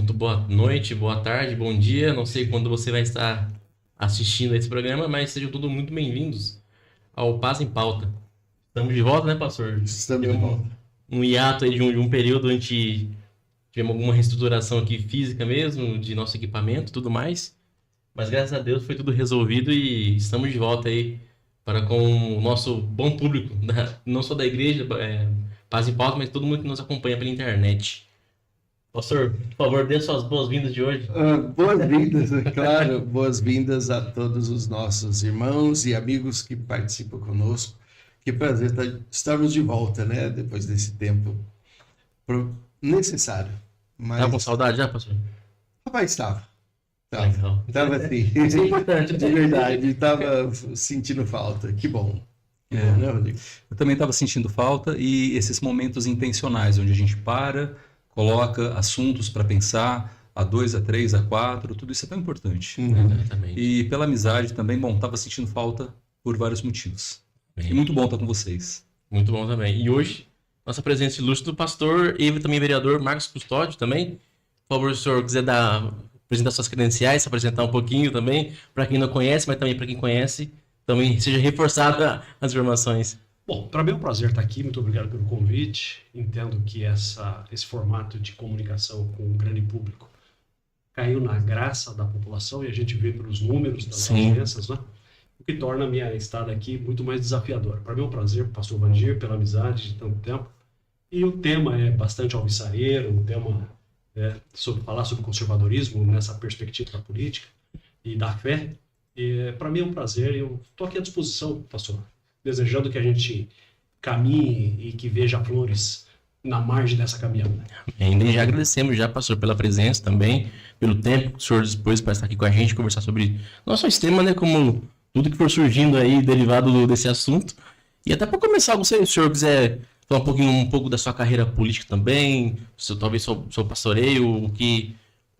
Muito boa noite, boa tarde, bom dia. Não sei quando você vai estar assistindo a esse programa, mas sejam todos muito bem-vindos ao Paz em Pauta. Estamos de volta, né, pastor? Estamos de Tivemos volta. um hiato aí de um período onde tivemos alguma reestruturação aqui física mesmo, de nosso equipamento e tudo mais. Mas graças a Deus foi tudo resolvido e estamos de volta aí para com o nosso bom público, não só da igreja, Paz em Pauta, mas todo mundo que nos acompanha pela internet. Pastor, por favor, dê suas boas-vindas de hoje. Boas-vindas, é claro, boas-vindas a todos os nossos irmãos e amigos que participam conosco. Que prazer estarmos de volta, né? Depois desse tempo necessário. Tá com saudade já, pastor? Rapaz, estava. Legal. Estava assim. Isso é importante, De verdade, estava sentindo falta. Que bom. Que bom, né, Rodrigo? Eu também estava sentindo falta e esses momentos intencionais, onde a gente coloca assuntos para pensar, A2, A3, A4, tudo isso é tão importante. Exatamente. E pela amizade também, bom, estava sentindo falta por vários motivos. E muito bom estar com vocês. Muito bom também. E hoje, nossa presença ilustre do pastor e também vereador Marcos Custódio também. Por favor, se o senhor quiser apresentar suas credenciais, se apresentar um pouquinho também, para quem não conhece, mas também para quem conhece, também seja reforçada as informações. Bom, para mim é um prazer estar aqui, muito obrigado pelo convite. Entendo que esse formato de comunicação com o grande público caiu na graça da população e a gente vê pelos números das audiências, né? O que torna a minha estada aqui muito mais desafiadora. Para mim é um prazer, pastor Vandir, pela amizade de tanto tempo. E o tema é bastante alvissareiro, o tema é falar sobre conservadorismo nessa perspectiva da política e da fé. E para mim é um prazer, eu estou aqui à disposição, pastor, desejando que a gente caminhe e que veja flores na margem dessa caminhada. Ainda já agradecemos já, pastor, pela presença também, pelo tempo que o senhor dispôs para estar aqui com a gente, conversar sobre nosso tema, né, como tudo que for surgindo aí, derivado desse assunto. E até para começar, se o senhor quiser falar um pouco da sua carreira política também, talvez seu pastoreio, o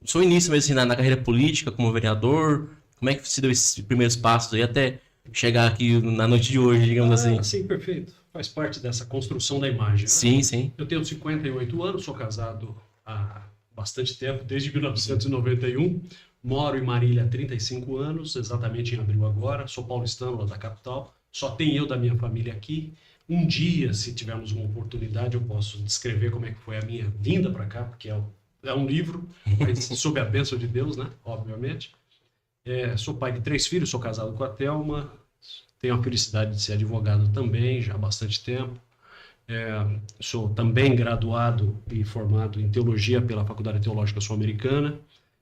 seu início mesmo assim, na carreira política como vereador, como é que se deu esses primeiros passos aí até chegar aqui na noite de hoje, digamos assim. Sim, perfeito. Faz parte dessa construção da imagem. Né? Sim, sim. Eu tenho 58 anos, sou casado há bastante tempo, desde 1991. Moro em Marília há 35 anos, exatamente em abril agora. Sou paulistano lá da capital. Só tem eu da minha família aqui. Um dia, se tivermos uma oportunidade, eu posso descrever como é que foi a minha vinda para cá, porque é um livro, mas sob a bênção de Deus, né? Obviamente. Sou pai de 3 filhos, sou casado com a Thelma. Tenho a felicidade de ser advogado também, já há bastante tempo. Sou também graduado e formado em teologia pela Faculdade Teológica Sul-Americana,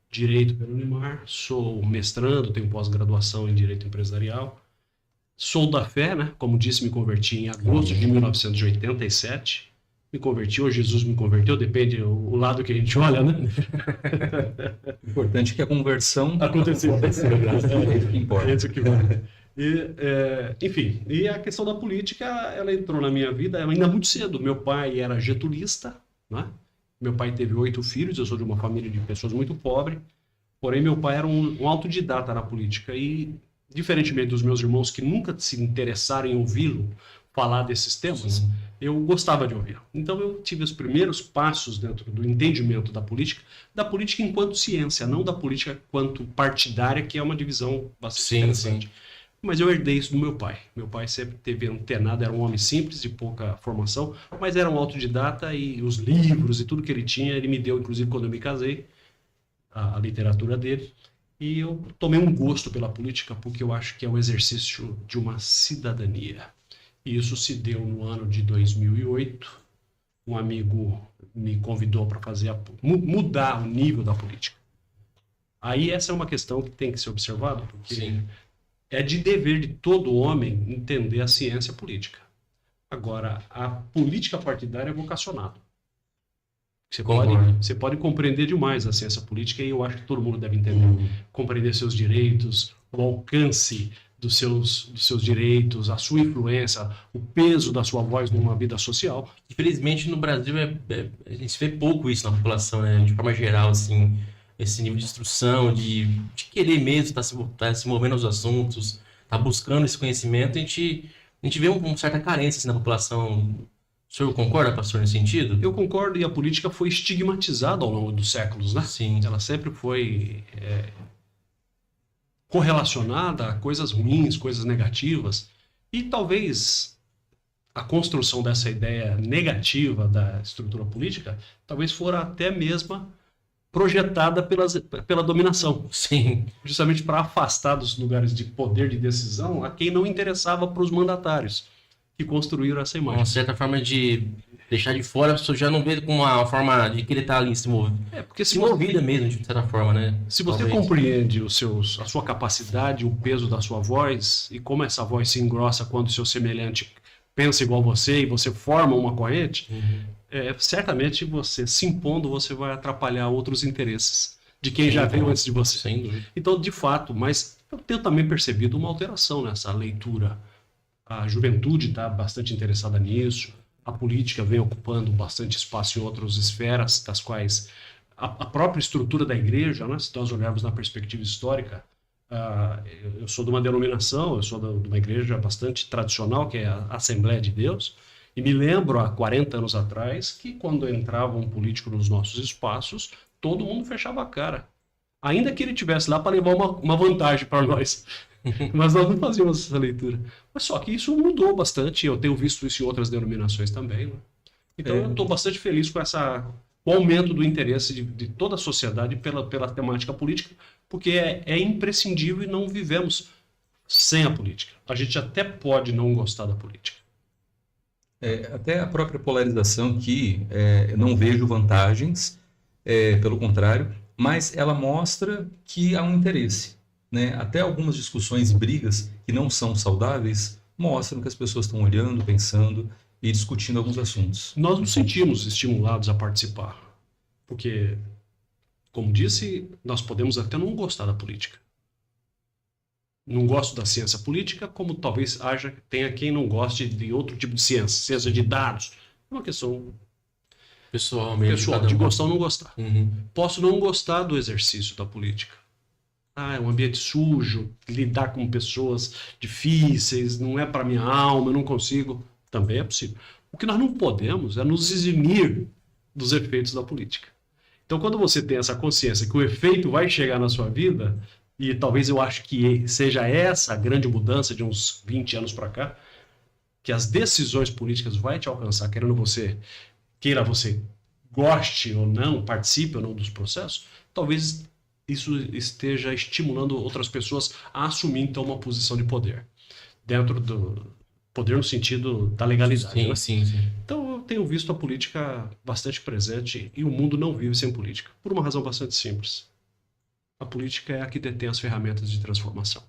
direito pelo Unimar, sou mestrando, tenho pós-graduação em direito empresarial. Sou da fé, né? Como disse, me converti em agosto de 1987. Me converti, ou Jesus me converteu, depende o lado que a gente olha, né? O importante é que a conversão aconteceu. É isso que importa. É isso que vale. Enfim, e a questão da política, ela entrou na minha vida ainda muito cedo. Meu pai era getulista, né? Meu pai teve 8 filhos, eu sou de uma família de pessoas muito pobres, porém meu pai era um autodidata na política e, diferentemente dos meus irmãos que nunca se interessaram em ouvi-lo falar desses temas, eu gostava de ouvir. Então eu tive os primeiros passos dentro do entendimento da política enquanto ciência, não da política quanto partidária, que é uma divisão bastante interessante. Sim. Mas eu herdei isso do meu pai. Meu pai sempre teve antenado, era um homem simples, de pouca formação, mas era um autodidata e os livros e tudo que ele tinha, ele me deu, inclusive quando eu me casei, a literatura dele. E eu tomei um gosto pela política porque eu acho que é o exercício de uma cidadania. E isso se deu no ano de 2008. Um amigo me convidou para mudar o nível da política. Aí essa é uma questão que tem que ser observada, porque... Sim. É de dever de todo homem entender a ciência política. Agora, a política partidária é vocacionado. Você pode compreender demais a ciência política e eu acho que todo mundo deve entender. Compreender seus direitos, o alcance dos seus direitos, a sua influência, o peso da sua voz numa vida social. Infelizmente, no Brasil, a gente vê pouco isso na população, né? De forma geral, assim... Esse nível de instrução, de querer mesmo estar se movendo aos assuntos, estar buscando esse conhecimento, a gente vê uma certa carência assim, na população O senhor concorda, pastor, nesse sentido? Eu concordo, e a política foi estigmatizada ao longo dos séculos, né? Sim. Ela sempre foi correlacionada a coisas ruins, coisas negativas, e talvez a construção dessa ideia negativa da estrutura política talvez fora até mesma projetada pela dominação, Sim. justamente para afastar dos lugares de poder de decisão a quem não interessava para os mandatários que construíram essa imagem. Uma certa forma de deixar de fora, a pessoa já não vê como uma forma de que ele tá ali se envolvido. Porque Se envolvida mesmo, de certa forma, né? se você Talvez. compreende a sua capacidade, o peso da sua voz, e como essa voz se engrossa quando o seu semelhante pensa igual você e você forma uma corrente, certamente você se impondo, você vai atrapalhar outros interesses de quem já veio antes de você. Sem dúvida. Então, de fato, mas eu tenho também percebido uma alteração nessa leitura. A juventude está bastante interessada nisso, a política vem ocupando bastante espaço em outras esferas, das quais a própria estrutura da igreja, né, se nós olharmos na perspectiva histórica, eu sou de uma denominação, eu sou de uma igreja bastante tradicional, que é a Assembleia de Deus, e me lembro há 40 anos atrás que quando entrava um político nos nossos espaços, todo mundo fechava a cara. Ainda que ele estivesse lá para levar uma vantagem para nós. Mas nós não fazíamos essa leitura. Mas só que isso mudou bastante, eu tenho visto isso em outras denominações também. Né? Então eu estou bastante feliz com o aumento do interesse de toda a sociedade pela temática política, porque é imprescindível e não vivemos sem a política. A gente até pode não gostar da política. Até a própria polarização que eu não vejo vantagens, pelo contrário, mas ela mostra que há um interesse. Né? Até algumas discussões e brigas que não são saudáveis mostram que as pessoas estão olhando, pensando e discutindo alguns assuntos. Nós nos sentimos estimulados a participar, porque, como disse, nós podemos até não gostar da política. Não gosto da ciência política, como talvez tenha quem não goste de outro tipo de ciência de dados. É uma questão Pessoal mesmo. pessoal, cada de um. gostar ou não gostar. Uhum. Posso não gostar do exercício da política. É um ambiente sujo, lidar com pessoas difíceis, não é para minha alma, eu não consigo. Também é possível. O que nós não podemos é nos eximir dos efeitos da política. Então, quando você tem essa consciência que o efeito vai chegar na sua vida, e talvez eu acho que seja essa a grande mudança de uns 20 anos para cá, que as decisões políticas vão te alcançar, queira você goste ou não, participe ou não dos processos, talvez isso esteja estimulando outras pessoas a assumir, então, uma posição de poder. Dentro do poder no sentido da legalidade. Sim, né? sim, sim. Então, eu tenho visto a política bastante presente e o mundo não vive sem política, por uma razão bastante simples. A política é a que detém as ferramentas de transformação.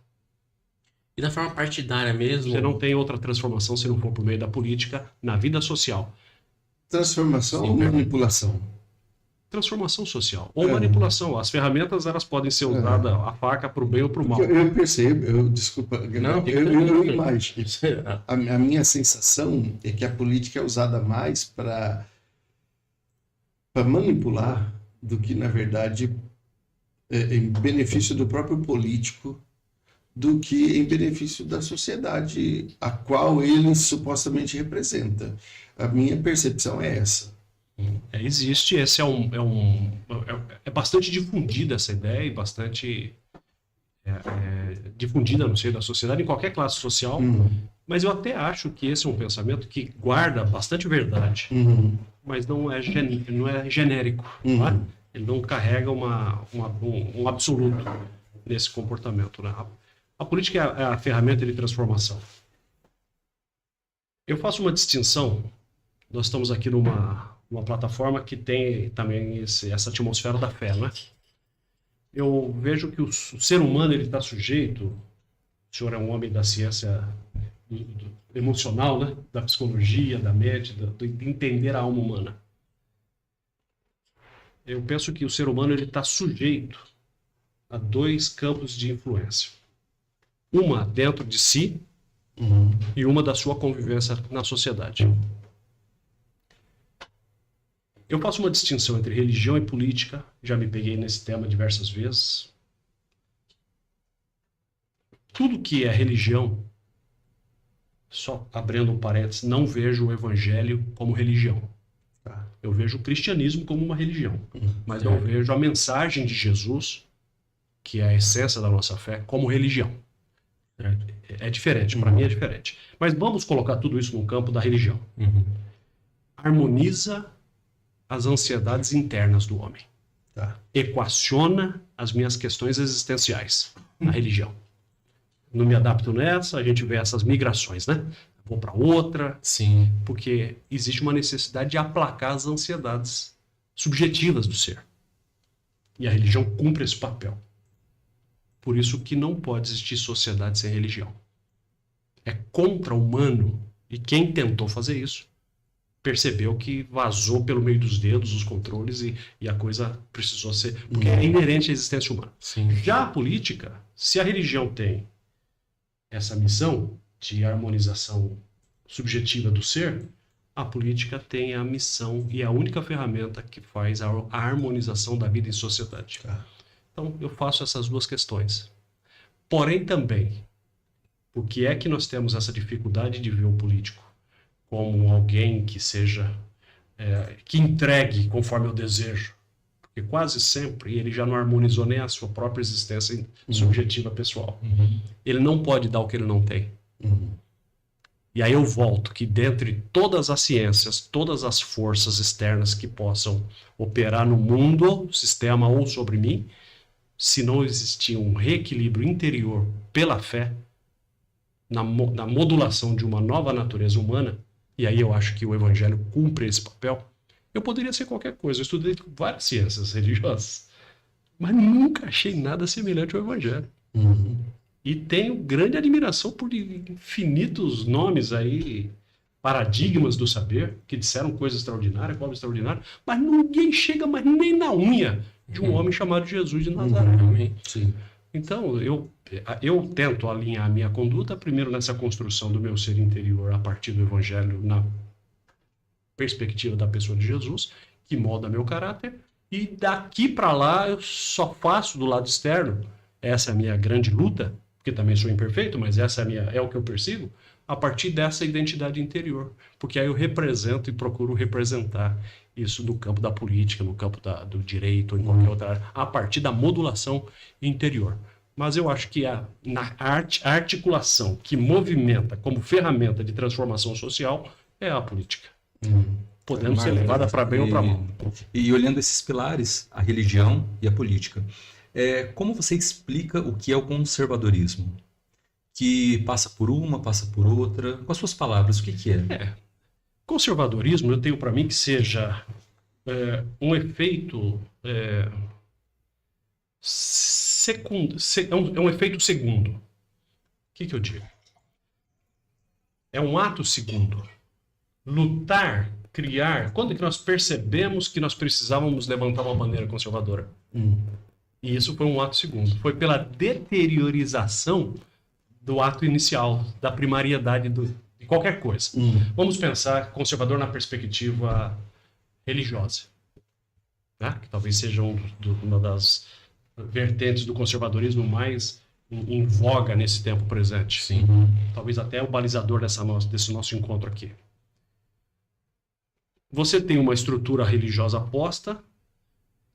E da forma partidária mesmo? Você não tem outra transformação se não for por meio da política na vida social. Transformação Sim, ou manipulação? Transformação social ou manipulação. As ferramentas elas podem ser usadas, a faca, para o bem ou para o mal. Eu percebo, desculpa, Não, eu imagino. A minha sensação é que a política é usada mais para manipular do que, na verdade, em benefício do próprio político, do que em benefício da sociedade a qual ele supostamente representa. A minha percepção é essa. Existe, é bastante difundida essa ideia e bastante difundida no seio da sociedade, em qualquer classe social, mas eu até acho que esse é um pensamento que guarda bastante verdade, mas não é genérico, tá? Ele não carrega um absoluto nesse comportamento. Né? A política é a ferramenta de transformação. Eu faço uma distinção, nós estamos aqui numa plataforma que tem também essa atmosfera da fé, né? Eu vejo que o ser humano ele está sujeito, o senhor é um homem da ciência emocional, né? Da psicologia, da média, de entender a alma humana. Eu penso que o ser humano ele está sujeito a dois campos de influência. Uma dentro de si e uma da sua convivência na sociedade. Eu faço uma distinção entre religião e política, já me peguei nesse tema diversas vezes. Tudo que é religião só abrindo um parênteses, não vejo o evangelho como religião. Tá. Eu vejo o cristianismo como uma religião, mas não vejo a mensagem de Jesus, que é a essência da nossa fé, como religião. É diferente, para mim é diferente. Mas vamos colocar tudo isso no campo da religião. Harmoniza as ansiedades internas do homem. Tá. Equaciona as minhas questões existenciais na religião. Não me adapto nessa, a gente vê essas migrações, né? Vou para outra, Sim. porque existe uma necessidade de aplacar as ansiedades subjetivas do ser. E a religião cumpre esse papel. Por isso que não pode existir sociedade sem religião. É contra-humano, e quem tentou fazer isso percebeu que vazou pelo meio dos dedos os controles e a coisa precisou ser... Porque é inerente à existência humana. Sim. Já a política, se a religião tem essa missão de harmonização subjetiva do ser, a política tem a missão e é a única ferramenta que faz a harmonização da vida em sociedade. Tá. Então, eu faço essas duas questões. Porém, também, por que é que nós temos essa dificuldade de ver o político como alguém que seja, que entregue conforme eu desejo? Porque quase sempre ele já não harmonizou nem a sua própria existência subjetiva pessoal. Ele não pode dar o que ele não tem. E aí eu volto que dentre todas as ciências, todas as forças externas que possam operar no mundo, sistema ou sobre mim, se não existir um reequilíbrio interior pela fé, na modulação de uma nova natureza humana, e aí eu acho que o evangelho cumpre esse papel, eu poderia ser qualquer coisa. Eu estudei várias ciências religiosas, mas nunca achei nada semelhante ao evangelho. E tenho grande admiração por infinitos nomes aí, paradigmas do saber, que disseram coisa extraordinária, obra extraordinária, mas ninguém chega mais nem na unha de um homem chamado Jesus de Nazaré. Sim. Então, eu tento alinhar a minha conduta, primeiro nessa construção do meu ser interior a partir do evangelho, na perspectiva da pessoa de Jesus, que molda meu caráter, e daqui para lá eu só faço do lado externo, essa é a minha grande luta, porque também sou imperfeito, mas essa é o que eu persigo, a partir dessa identidade interior. Porque aí eu represento e procuro representar isso no campo da política, no campo do direito, ou em qualquer outra área, a partir da modulação interior. Mas eu acho que a articulação que movimenta como ferramenta de transformação social é a política. Podendo ser levada para bem ou para mal. E olhando esses pilares, a religião e a política, como você explica o que é o conservadorismo? Que passa por uma, passa por outra. Com as suas palavras, o que é? Conservadorismo, eu tenho para mim que seja um efeito segundo. É um efeito segundo. O que eu digo? É um ato segundo. Lutar, criar. Quando é que nós percebemos que nós precisávamos levantar uma bandeira conservadora? E isso foi um ato segundo. Foi pela deteriorização do ato inicial, da primariedade de qualquer coisa. Vamos pensar conservador na perspectiva religiosa, né? Que talvez seja uma das vertentes do conservadorismo mais em voga nesse tempo presente. Sim. Talvez até o balizador desse nosso encontro aqui. Você tem uma estrutura religiosa posta,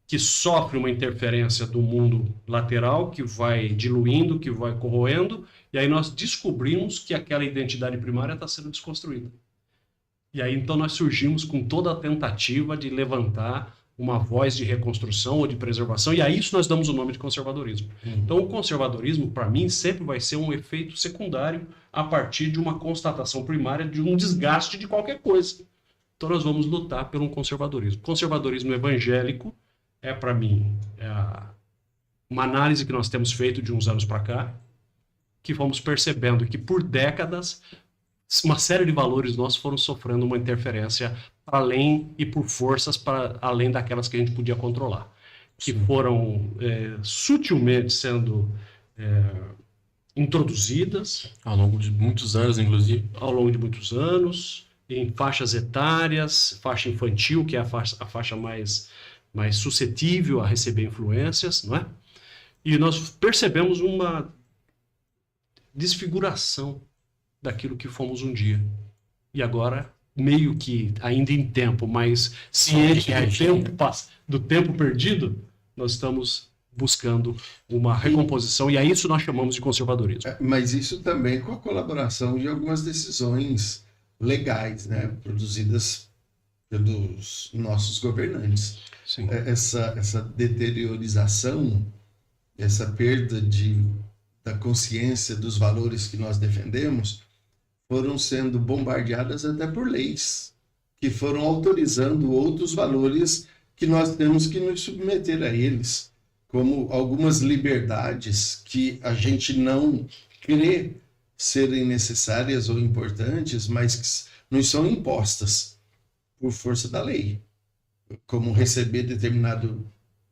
que sofre uma interferência do mundo lateral, que vai diluindo, que vai corroendo, e aí nós descobrimos que aquela identidade primária está sendo desconstruída. E aí então nós surgimos com toda a tentativa de levantar uma voz de reconstrução ou de preservação, e a isso nós damos o nome de conservadorismo. Então o conservadorismo, para mim, sempre vai ser um efeito secundário a partir de uma constatação primária de um desgaste de qualquer coisa. Então nós vamos lutar por um conservadorismo. Conservadorismo evangélico para mim, uma análise que nós temos feito de uns anos para cá, que fomos percebendo que por décadas uma série de valores nossos foram sofrendo uma interferência para além e por forças para além daquelas que a gente podia controlar, que foram sutilmente sendo introduzidas Ao longo de muitos anos, inclusive. Ao longo de muitos anos, em faixas etárias, faixa infantil, que é a faixa mais suscetível a receber influências, não é? E nós percebemos uma desfiguração daquilo que fomos um dia. E agora, meio que ainda em tempo, mas ciente do tempo perdido, nós estamos buscando uma recomposição, e a isso nós chamamos de conservadorismo. Mas isso também com a colaboração de algumas decisões legais, né, produzidas pelos nossos governantes. Sim. Essa deteriorização, essa perda da consciência dos valores que nós defendemos, foram sendo bombardeadas até por leis, que foram autorizando outros valores que nós temos que nos submeter a eles, como algumas liberdades que a gente não crê serem necessárias ou importantes, mas que nos são impostas por força da lei, como receber determinado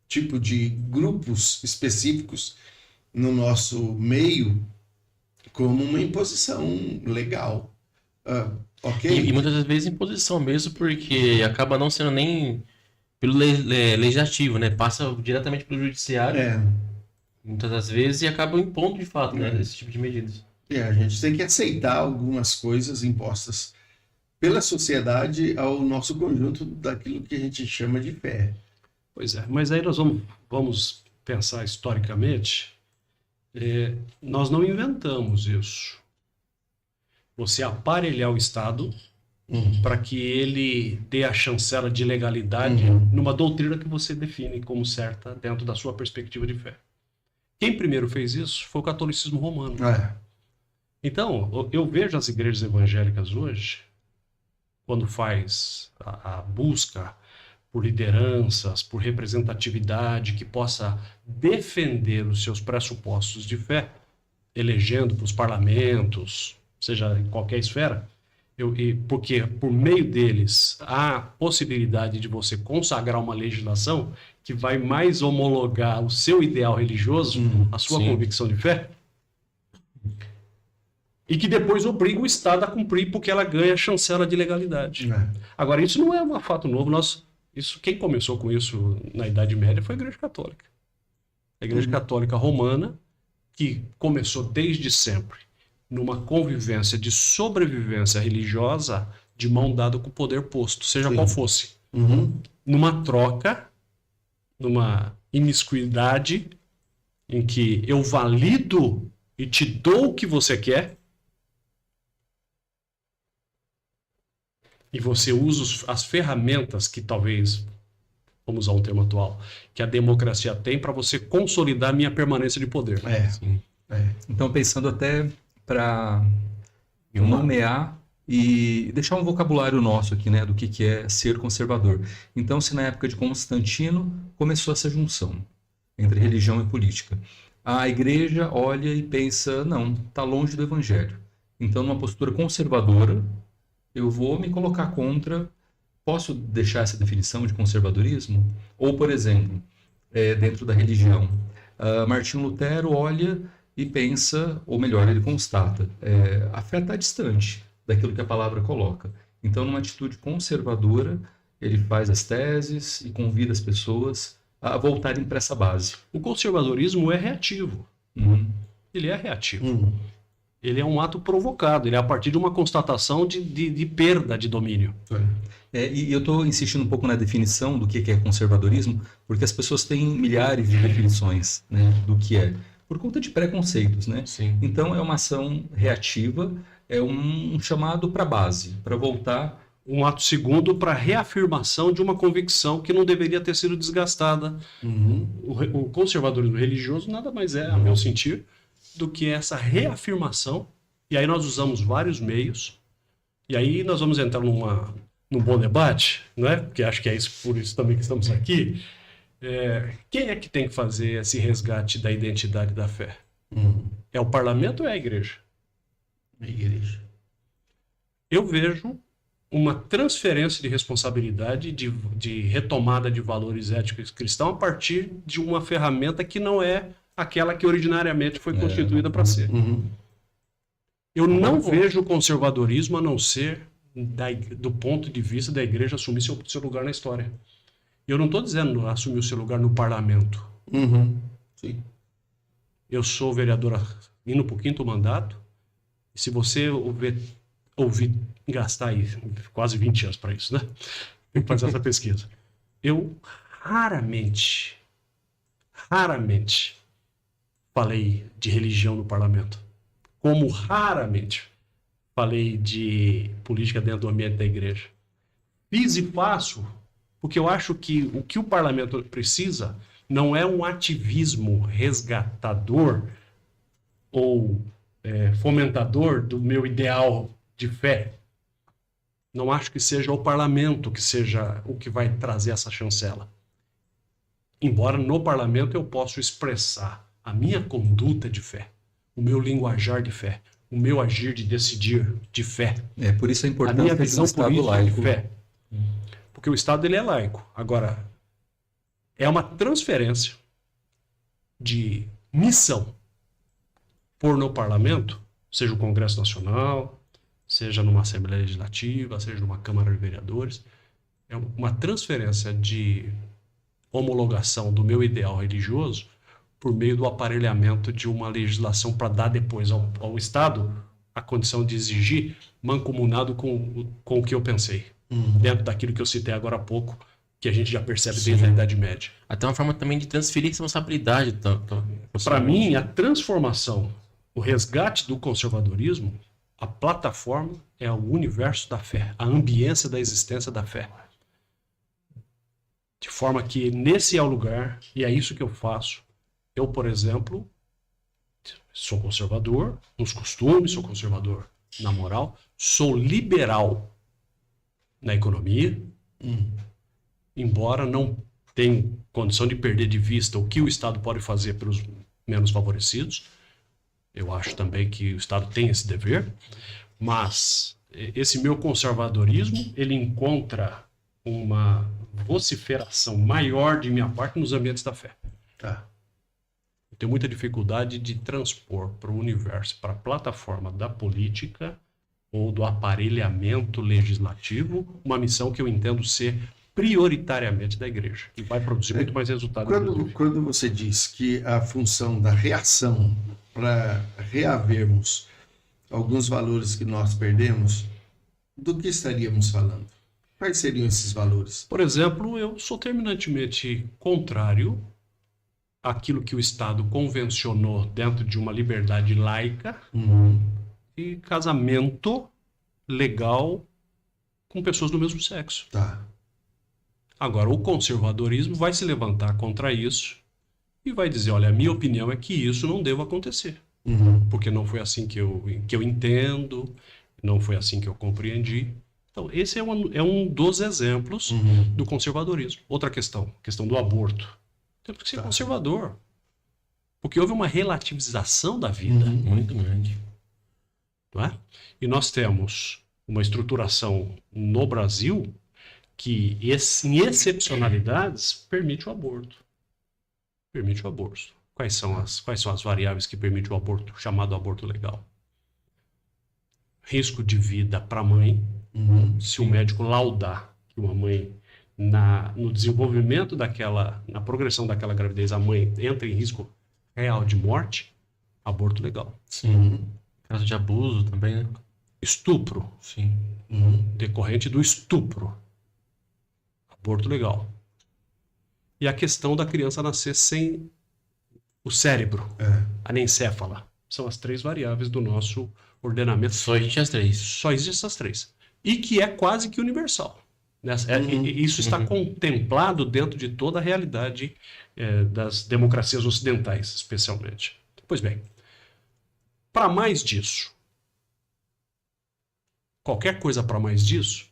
tipo de grupos específicos no nosso meio como uma imposição legal. Ok? E muitas vezes imposição mesmo, porque acaba não sendo nem pelo legislativo, né? Passa diretamente pelo judiciário, muitas das vezes, e acaba impondo de fato, né? Esse tipo de medidas. A gente tem que aceitar algumas coisas impostas pela sociedade ao nosso conjunto daquilo que a gente chama de fé. Pois é, mas aí nós vamos pensar historicamente, nós não inventamos isso. Você aparelhar o Estado para que ele dê a chancela de legalidade numa doutrina que você define como certa dentro da sua perspectiva de fé. Quem primeiro fez isso foi o catolicismo romano. Então, eu vejo as igrejas evangélicas hoje, quando faz a busca por lideranças, por representatividade que possa defender os seus pressupostos de fé, elegendo para os parlamentos, seja em qualquer esfera, porque por meio deles há possibilidade de você consagrar uma legislação que vai mais homologar o seu ideal religioso, a sua convicção de fé, e que depois obriga o Estado a cumprir porque ela ganha chancela de legalidade. Agora, isso não é um fato novo. Quem começou com isso na Idade Média foi a Igreja Católica. A Igreja Católica Romana, que começou desde sempre numa convivência de sobrevivência religiosa de mão dada com o poder posto, seja qual fosse. Numa troca, numa imiscuidade em que eu valido e te dou o que você quer, e você usa as ferramentas que talvez, vamos usar um termo atual, que a democracia tem para você consolidar a minha permanência de poder. Então, pensando até para nomear e deixar um vocabulário nosso aqui, né, do que é ser conservador. Então, se na época de Constantino começou essa junção entre religião e política, a igreja olha e pensa, não, está longe do evangelho. Então, numa postura conservadora, eu vou me colocar contra. Posso deixar essa definição de conservadorismo? Ou, por exemplo, dentro da religião, Martinho Lutero olha e pensa, ou melhor, ele constata, a fé está distante daquilo que a palavra coloca. Então, numa atitude conservadora, ele faz as teses e convida as pessoas a voltarem para essa base. O conservadorismo é reativo. Ele é reativo. Ele é um ato provocado, ele é a partir de uma constatação de perda de domínio. E eu estou insistindo um pouco na definição do que é conservadorismo, porque as pessoas têm milhares de definições, né, do que é, por conta de preconceitos, né? Então é uma ação reativa, é um chamado para a base, para voltar. Um ato segundo para reafirmação de uma convicção que não deveria ter sido desgastada. O conservadorismo religioso nada mais é, a meu sentir, do que essa reafirmação, e aí nós usamos vários meios, e aí nós vamos entrar num bom debate, né? Porque acho que é por isso também que estamos aqui. Quem é que tem que fazer esse resgate da identidade da fé? É o parlamento ou é a igreja? A igreja. Eu vejo uma transferência de responsabilidade, de retomada de valores éticos cristãos a partir de uma ferramenta que não é aquela que originariamente foi constituída para ser. Eu não vejo o conservadorismo a não ser do ponto de vista da igreja assumir seu lugar na história. Eu não estou dizendo assumir o seu lugar no parlamento. Sim. Eu sou vereador indo para o 5º mandato E se você ouvir gastar aí quase 20 anos para isso, né? Tem que fazer essa pesquisa. Eu raramente falei de religião no parlamento. Como raramente falei de política dentro do ambiente da igreja. Fiz e faço porque eu acho que o que o parlamento precisa não é um ativismo resgatador ou fomentador do meu ideal de fé. Não acho que seja o parlamento que seja o que vai trazer essa chancela. Embora no parlamento eu possa expressar a minha conduta de fé, o meu linguajar de fé, o meu agir de decidir de fé. Por isso a A importância minha de um visão Estado política laico. de fé. Porque o Estado ele é laico. Agora, é uma transferência de missão por no parlamento, seja o Congresso Nacional, seja numa Assembleia Legislativa, seja numa Câmara de Vereadores, é uma transferência de homologação do meu ideal religioso por meio do aparelhamento de uma legislação para dar depois ao Estado a condição de exigir mancomunado com o que eu pensei. Dentro daquilo que eu citei agora há pouco, que a gente já percebe desde a Idade Média. Até uma forma também de transferir responsabilidade. Para mim, a transformação, o resgate do conservadorismo, a plataforma é o universo da fé, a ambiência da existência da fé. De forma que nesse é o lugar, e é isso que eu faço. Eu, por exemplo, sou conservador nos costumes, sou conservador na moral, sou liberal na economia, embora não tenha condição de perder de vista o que o Estado pode fazer pelos menos favorecidos. Eu acho também que o Estado tem esse dever, mas esse meu conservadorismo, ele encontra uma vociferação maior de minha parte nos ambientes da fé. Tá. Eu tenho muita dificuldade de transpor para o universo, para a plataforma da política ou do aparelhamento legislativo, uma missão que eu entendo ser prioritariamente da igreja, e vai produzir muito mais resultado. Quando você diz que a função da reação para reavermos alguns valores que nós perdemos, do que estaríamos falando? Quais seriam esses valores? Por exemplo, eu sou terminantemente contrário àquilo que o Estado convencionou dentro de uma liberdade laica e casamento legal com pessoas do mesmo sexo. Tá. Agora, o conservadorismo vai se levantar contra isso e vai dizer, olha, a minha opinião é que isso não deva acontecer. Porque não foi assim que eu entendo, não foi assim que eu compreendi. Então, esse é um dos exemplos do conservadorismo. Outra questão do aborto. Temos que ser conservador. Porque houve uma relativização da vida. Muito grande. Não é? E nós temos uma estruturação no Brasil que, em excepcionalidades, permite o aborto. Permite o aborto. Quais são as variáveis que permitem o aborto, chamado aborto legal? Risco de vida para a mãe, se o médico laudar que uma mãe, no desenvolvimento na progressão daquela gravidez, a mãe entra em risco real de morte, aborto legal. Sim. Caso de abuso também, né? Estupro. Sim. Decorrente do estupro. Aborto legal. E a questão da criança nascer sem o cérebro, anencéfala. São as 3 variáveis do nosso ordenamento. Só existe as 3. Só existem essas 3. E que é quase que universal. Isso está contemplado dentro de toda a realidade das democracias ocidentais, especialmente. Pois bem, para mais disso, qualquer coisa para mais disso,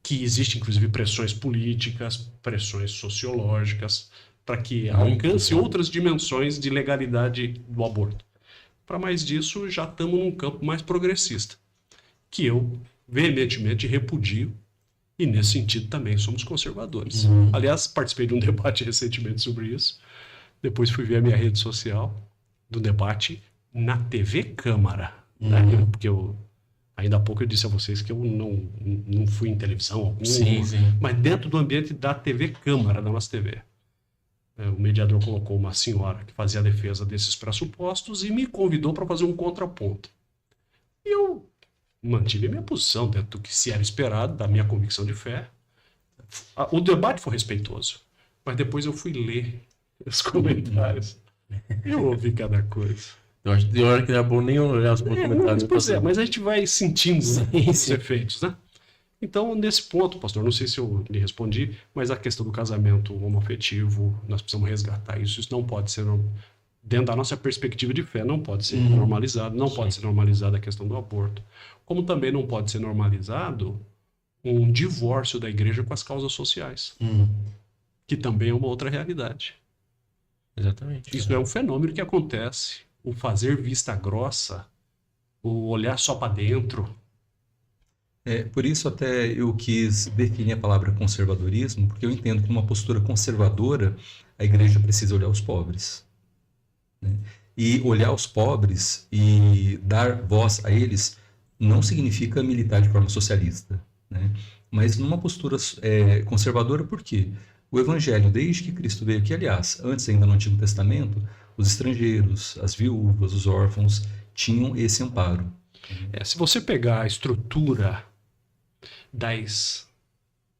que existe inclusive pressões políticas, pressões sociológicas, para que alcance outras dimensões de legalidade do aborto. Para mais disso, já estamos num campo mais progressista, que eu veementemente repudio, e nesse sentido também somos conservadores. Aliás, participei de um debate recentemente sobre isso, depois fui ver a minha rede social, do debate na TV Câmara, né? Porque ainda há pouco eu disse a vocês que eu não fui em televisão alguma, Sim. mas dentro do ambiente da TV Câmara, da nossa TV. O mediador colocou uma senhora que fazia a defesa desses pressupostos e me convidou para fazer um contraponto. E eu mantive a minha posição dentro do que se era esperado, da minha convicção de fé. O debate foi respeitoso, mas depois eu fui ler os comentários. Eu ouvi cada coisa. Eu acho que de hora que era bom nem olhar os comentários. Pois é, mas a gente vai sentindo, né, Sim, os sim. efeitos, né? Então, nesse ponto, pastor, não sei se eu lhe respondi, mas a questão do casamento homoafetivo, nós precisamos resgatar isso. Isso não pode ser, dentro da nossa perspectiva de fé, não pode ser normalizado. Não pode ser normalizada a questão do aborto. Como também não pode ser normalizado um divórcio da igreja com as causas sociais, que também é uma outra realidade. Exatamente. Isso é um fenômeno que acontece. O fazer vista grossa, o olhar só para dentro. Por isso até eu quis definir a palavra conservadorismo, porque eu entendo que uma postura conservadora, a igreja precisa olhar os pobres, né? E olhar os pobres e dar voz a eles não significa militar de forma socialista, né? Mas numa postura conservadora, por quê? O evangelho, desde que Cristo veio aqui, aliás, antes ainda no Antigo Testamento, os estrangeiros, as viúvas, os órfãos tinham esse amparo. Se você pegar a estrutura das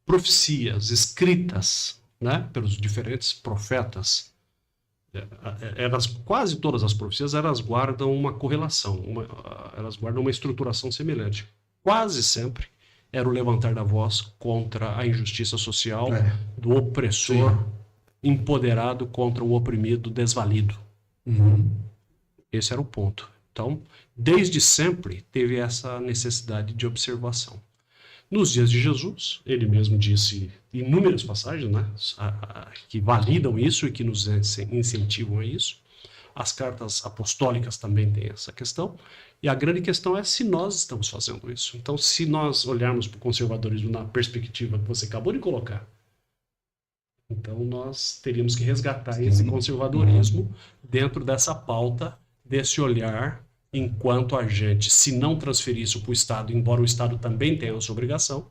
profecias escritas, né, pelos diferentes profetas, quase todas as profecias elas guardam uma correlação, elas guardam uma estruturação semelhante. Quase sempre era o levantar da voz contra a injustiça social, do opressor empoderado contra o oprimido desvalido. Esse era o ponto. Então, desde sempre teve essa necessidade de observação. Nos dias de Jesus, ele mesmo disse inúmeras passagens, né, que validam isso e que nos incentivam a isso. As cartas apostólicas também têm essa questão. E a grande questão é se nós estamos fazendo isso. Então, se nós olharmos para o conservadorismo na perspectiva que você acabou de colocar, então nós teríamos que resgatar esse conservadorismo dentro dessa pauta, desse olhar, enquanto a gente, se não transferir isso para o Estado, embora o Estado também tenha essa obrigação,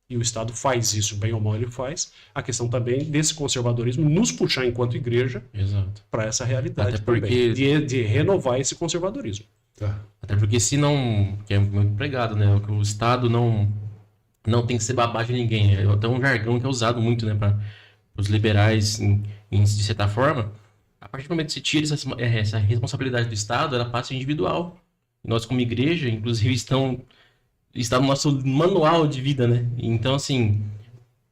e o Estado faz isso, bem ou mal ele faz, a questão também desse conservadorismo nos puxar enquanto igreja para essa realidade Até porque... também, de renovar esse conservadorismo. Até porque se não, que é muito pregado, né, que o Estado não tem que ser babá de ninguém, é até um jargão que é usado muito, né, para os liberais, de certa forma. A partir do momento que se tira essa responsabilidade do Estado, ela passa individual. E nós, como igreja, inclusive, está no nosso manual de vida, né? Então, assim,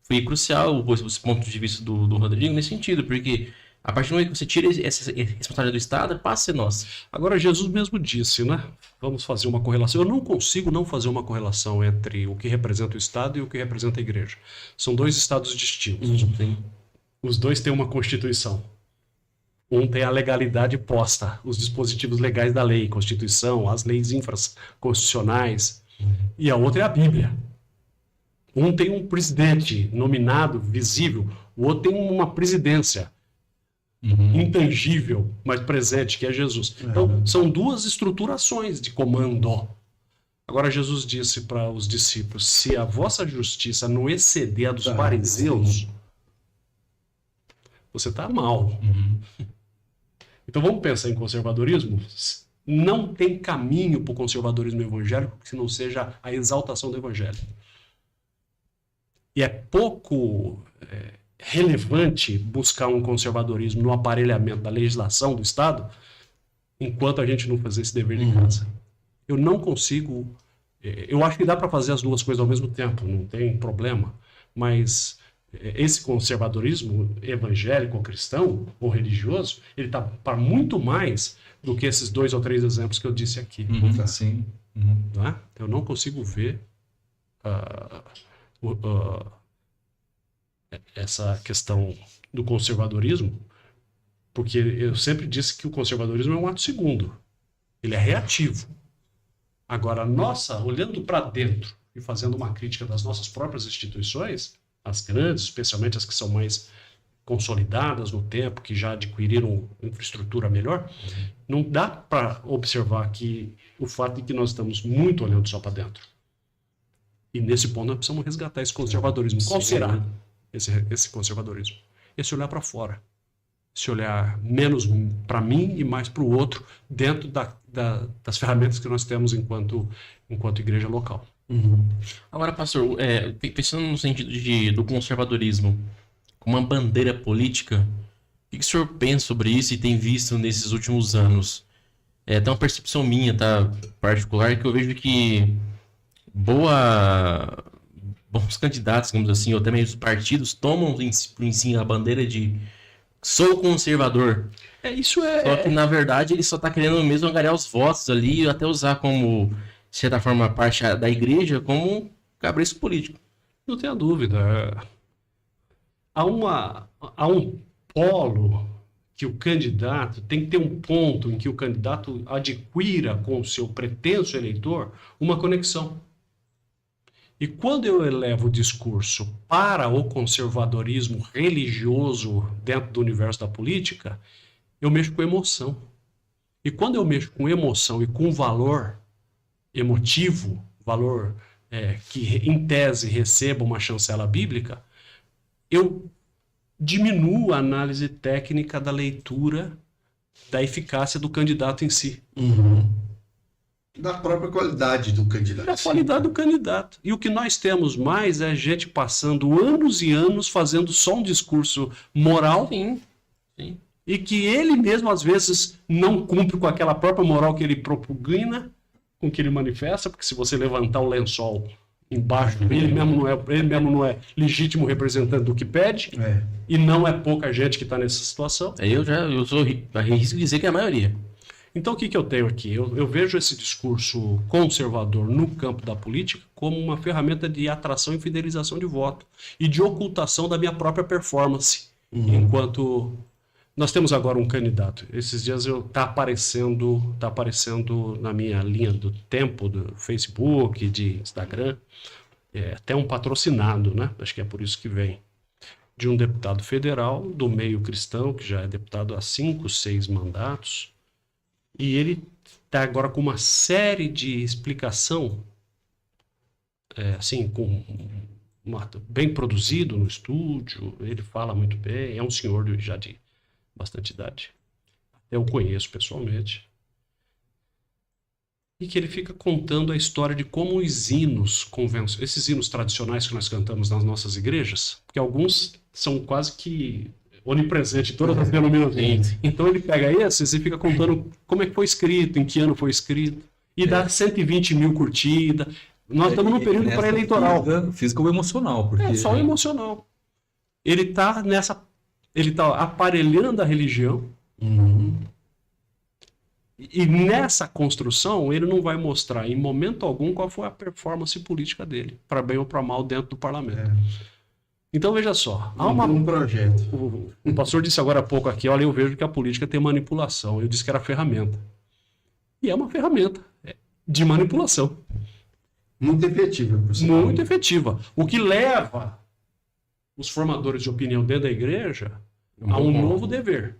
foi crucial esse ponto de vista do Rodrigo nesse sentido, porque a partir do momento que você tira essa responsabilidade do Estado, passa a ser nossa. Agora, Jesus mesmo disse, né? Vamos fazer uma correlação. Eu não consigo não fazer uma correlação entre o que representa o Estado e o que representa a igreja. São dois estados distintos. Os dois têm uma Constituição. Um tem a legalidade posta, os dispositivos legais da lei, Constituição, as leis infraconstitucionais, e a outra é a Bíblia. Um tem um presidente nominado, visível, o outro tem uma presidência intangível, mas presente, que é Jesus. Então, são duas estruturações de comando. Agora, Jesus disse para os discípulos, se a vossa justiça não exceder a dos fariseus, você está mal. Então vamos pensar em conservadorismo? Não tem caminho para o conservadorismo evangélico que não seja a exaltação do evangelho. E é pouco relevante buscar um conservadorismo no aparelhamento da legislação do Estado enquanto a gente não fazer esse dever de casa. Eu não consigo... Eu acho que dá para fazer as duas coisas ao mesmo tempo, não tem problema, mas... esse conservadorismo evangélico ou cristão ou religioso, ele está para muito mais do que esses 2 ou 3 exemplos que eu disse aqui. Sim. Tá? Eu não consigo ver essa questão do conservadorismo, porque eu sempre disse que o conservadorismo é um ato segundo. Ele é reativo. Agora, olhando para dentro e fazendo uma crítica das nossas próprias instituições, as grandes, especialmente as que são mais consolidadas no tempo, que já adquiriram infraestrutura melhor, não dá para observar que o fato de que nós estamos muito olhando só para dentro. E nesse ponto nós precisamos resgatar esse conservadorismo. Qual será esse conservadorismo? Esse olhar para fora. esse olhar menos para mim e mais para o outro, dentro das ferramentas que nós temos enquanto igreja local. Agora, pastor, pensando no sentido do conservadorismo, como uma bandeira política, o que o senhor pensa sobre isso e tem visto nesses últimos anos? Tem uma percepção minha, tá, particular, que eu vejo que bons candidatos, digamos assim, ou até mesmo os partidos, tomam por em si a bandeira de sou conservador. Só que, na verdade, ele só tá querendo mesmo angariar os votos ali e até usar como, de certa forma, parte da igreja como cabresto político. Não tenha dúvida. Há um polo que o candidato tem que ter um ponto em que o candidato adquira com o seu pretenso eleitor uma conexão. E quando eu elevo o discurso para o conservadorismo religioso dentro do universo da política, eu mexo com emoção. E quando eu mexo com emoção e com valor emotivo, valor que em tese receba uma chancela bíblica, eu diminuo a análise técnica da leitura da eficácia do candidato em si. Da própria qualidade do candidato. Da qualidade do candidato. E o que nós temos mais é gente passando anos e anos fazendo só um discurso moral. Sim. E que ele mesmo, às vezes, não cumpre com aquela própria moral que ele propugna, com que ele manifesta, porque se você levantar o lençol embaixo, ele mesmo não é legítimo representante do que pede, e não é pouca gente que está nessa situação. Eu sou arrisco dizer que é a maioria. Então, o que eu tenho aqui? Eu vejo esse discurso conservador no campo da política como uma ferramenta de atração e fidelização de voto e de ocultação da minha própria performance. Enquanto nós temos agora um candidato. Esses dias tá aparecendo na minha linha do tempo, do Facebook, de Instagram, até um patrocinado, né? Acho que é por isso que vem. De um deputado federal do meio cristão, que já é deputado há 5, 6 mandatos. E ele está agora com uma série de explicação, assim, bem produzido no estúdio, ele fala muito bem, é um senhor já de bastante idade, eu conheço pessoalmente, e que ele fica contando a história de como os hinos esses hinos tradicionais que nós cantamos nas nossas igrejas, porque alguns são quase que onipresente em todas as denominações. Então ele pega esses e fica contando como é que foi escrito, em que ano foi escrito, e dá 120 mil curtidas. Nós estamos num período pré-eleitoral. Física ou emocional, porque é só o emocional. Ele está aparelhando a religião, e nessa construção ele não vai mostrar em momento algum qual foi a performance política dele, para bem ou para mal, dentro do parlamento. Então, veja só. Há um projeto. O pastor disse agora há pouco aqui, olha, eu vejo que a política tem manipulação. Eu disse que era ferramenta. E é uma ferramenta de manipulação. Muito efetiva, por sinal. Muito efetiva. O que leva os formadores de opinião dentro da igreja a um novo dever.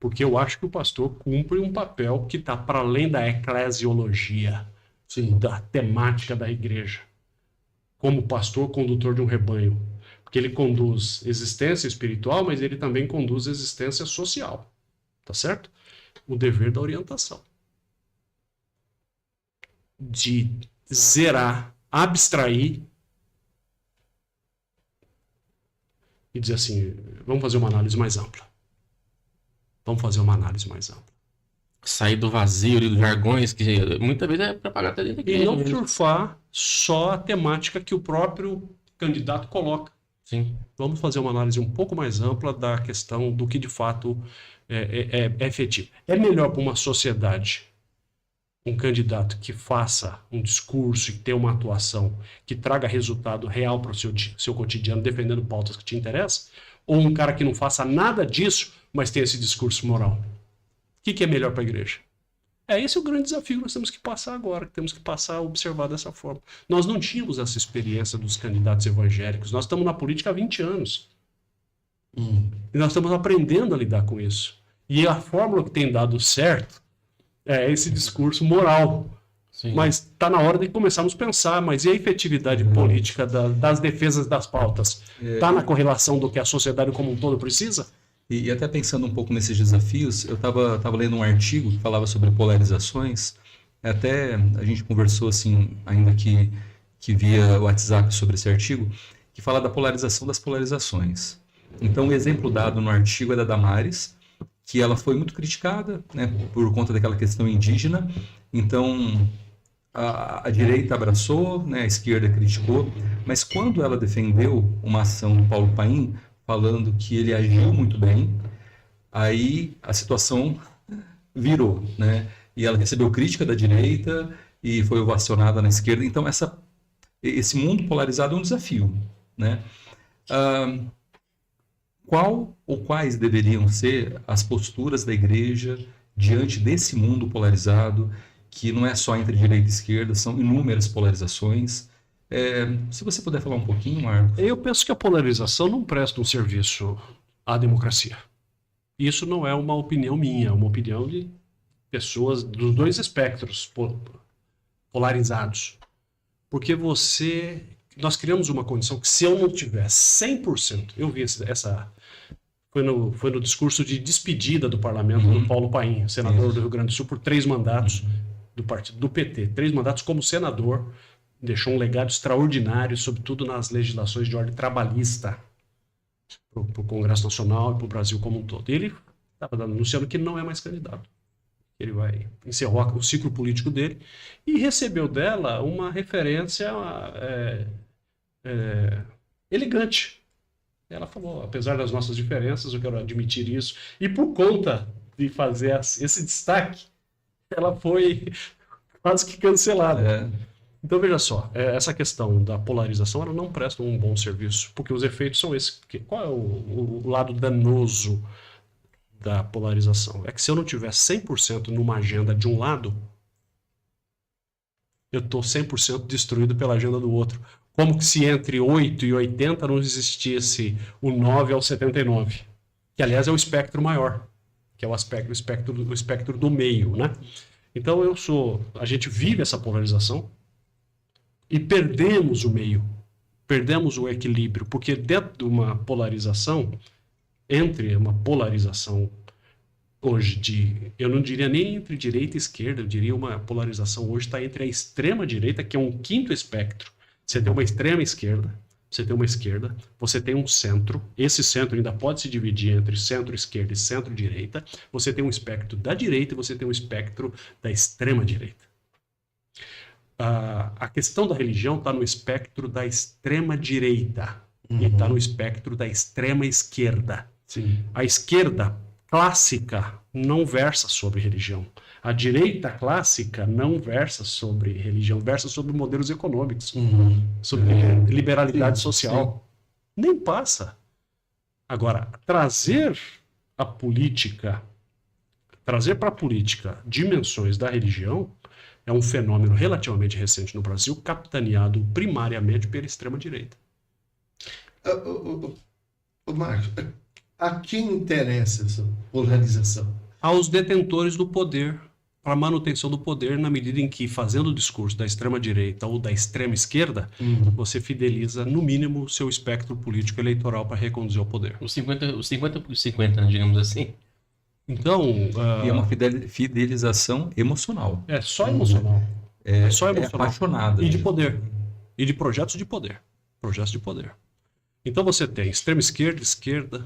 Porque eu acho que o pastor cumpre um papel que está para além da eclesiologia, da temática da igreja. Como pastor condutor de um rebanho. Porque ele conduz existência espiritual, mas ele também conduz existência social. Tá certo? O dever da orientação. De zerar, abstrair e dizer assim, vamos fazer uma análise mais ampla. Vamos fazer uma análise mais ampla. Sair do vazio e dos jargões, que muitas vezes é para pagar até dentro da igreja. E não surfar só a temática que o próprio candidato coloca. Sim. Vamos fazer uma análise um pouco mais ampla da questão do que de fato é efetivo. É melhor para uma sociedade um candidato que faça um discurso e tenha uma atuação que traga resultado real para o seu cotidiano, defendendo pautas que te interessam, ou um cara que não faça nada disso, mas tenha esse discurso moral? O que é melhor para a igreja? Esse é o grande desafio que nós temos que passar agora, que temos que passar a observar dessa forma. Nós não tínhamos essa experiência dos candidatos evangélicos. Nós estamos na política há 20 anos. E nós estamos aprendendo a lidar com isso. E a fórmula que tem dado certo é esse discurso moral. Sim. Mas está na hora de começarmos a pensar, mas e a efetividade política das defesas das pautas? Está na correlação do que a sociedade como um todo precisa? E até pensando um pouco nesses desafios, eu estava lendo um artigo que falava sobre polarizações. Até a gente conversou assim, ainda que via WhatsApp sobre esse artigo, que fala da polarização das polarizações. Então, o exemplo dado no artigo é da Damares, que ela foi muito criticada, né, por conta daquela questão indígena. Então, a direita abraçou, né, a esquerda criticou, mas quando ela defendeu uma ação do Paulo Paim, falando que ele agiu muito bem, aí a situação virou, né? E ela recebeu crítica da direita e foi ovacionada na esquerda. Então, esse mundo polarizado é um desafio, né? Qual ou quais deveriam ser as posturas da igreja diante desse mundo polarizado, que não é só entre direita e esquerda, são inúmeras polarizações? Se você puder falar um pouquinho, Marcos. Eu penso que a polarização não presta um serviço à democracia. Isso não é uma opinião minha, é uma opinião de pessoas dos dois espectros polarizados. Porque nós criamos uma condição que se eu não tiver 100%, eu vi foi no discurso de despedida do parlamento do Paulo Paim, senador do Rio Grande do Sul, por 3 mandatos do partido do PT, 3 mandatos como senador, deixou um legado extraordinário, sobretudo nas legislações de ordem trabalhista, para o Congresso Nacional e para o Brasil como um todo. Ele estava anunciando que não é mais candidato. Ele encerrou o ciclo político dele e recebeu dela uma referência elegante. Ela falou, apesar das nossas diferenças, eu quero admitir isso. E por conta de fazer esse destaque, ela foi quase que cancelada. Então, veja só, essa questão da polarização, ela não presta um bom serviço, porque os efeitos são esses. Qual é o lado danoso da polarização? É que se eu não tiver 100% numa agenda de um lado, eu estou 100% destruído pela agenda do outro. Como que se entre 8 e 80 não existisse o 9 ao 79, que aliás é o espectro maior, que é o espectro do meio, né? Então a gente vive essa polarização e perdemos o meio, perdemos o equilíbrio, porque dentro de uma polarização, hoje eu não diria nem entre direita e esquerda, eu diria uma polarização hoje está entre a extrema direita, que é um quinto espectro. Você tem uma extrema esquerda, você tem uma esquerda, você tem um centro, esse centro ainda pode se dividir entre centro-esquerda e centro-direita, você tem um espectro da direita e você tem um espectro da extrema-direita. A questão da religião está no espectro da extrema-direita e está no espectro da extrema-esquerda. Sim. A esquerda clássica não versa sobre religião. A direita clássica não versa sobre religião, versa sobre modelos econômicos, sobre liberalidade social. Nem passa. Agora, trazer para a política dimensões da religião é um fenômeno relativamente recente no Brasil, capitaneado primariamente pela extrema-direita. Marcos, a quem interessa essa polarização? Aos detentores do poder, para a manutenção do poder, na medida em que, fazendo o discurso da extrema-direita ou da extrema-esquerda, você fideliza, no mínimo, o seu espectro político eleitoral para reconduzir ao poder. Os 50 por 50, né, digamos assim. Então... E é uma fidelização emocional. É só emocional. É só emocional. É apaixonada. E de poder. E de projetos de poder. Projetos de poder. Então você tem extrema-esquerda, esquerda,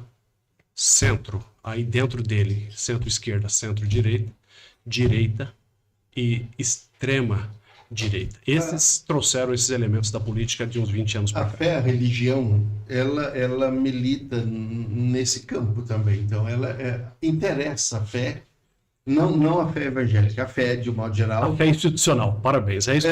centro, aí dentro dele, centro-esquerda, centro-direita, direita e extrema-direita. Esses trouxeram esses elementos da política de uns 20 anos para cá. A fé, a religião, ela milita nesse campo também. Então, ela interessa a fé, não a fé evangélica, a fé de um modo geral. A fé institucional, parabéns. É isso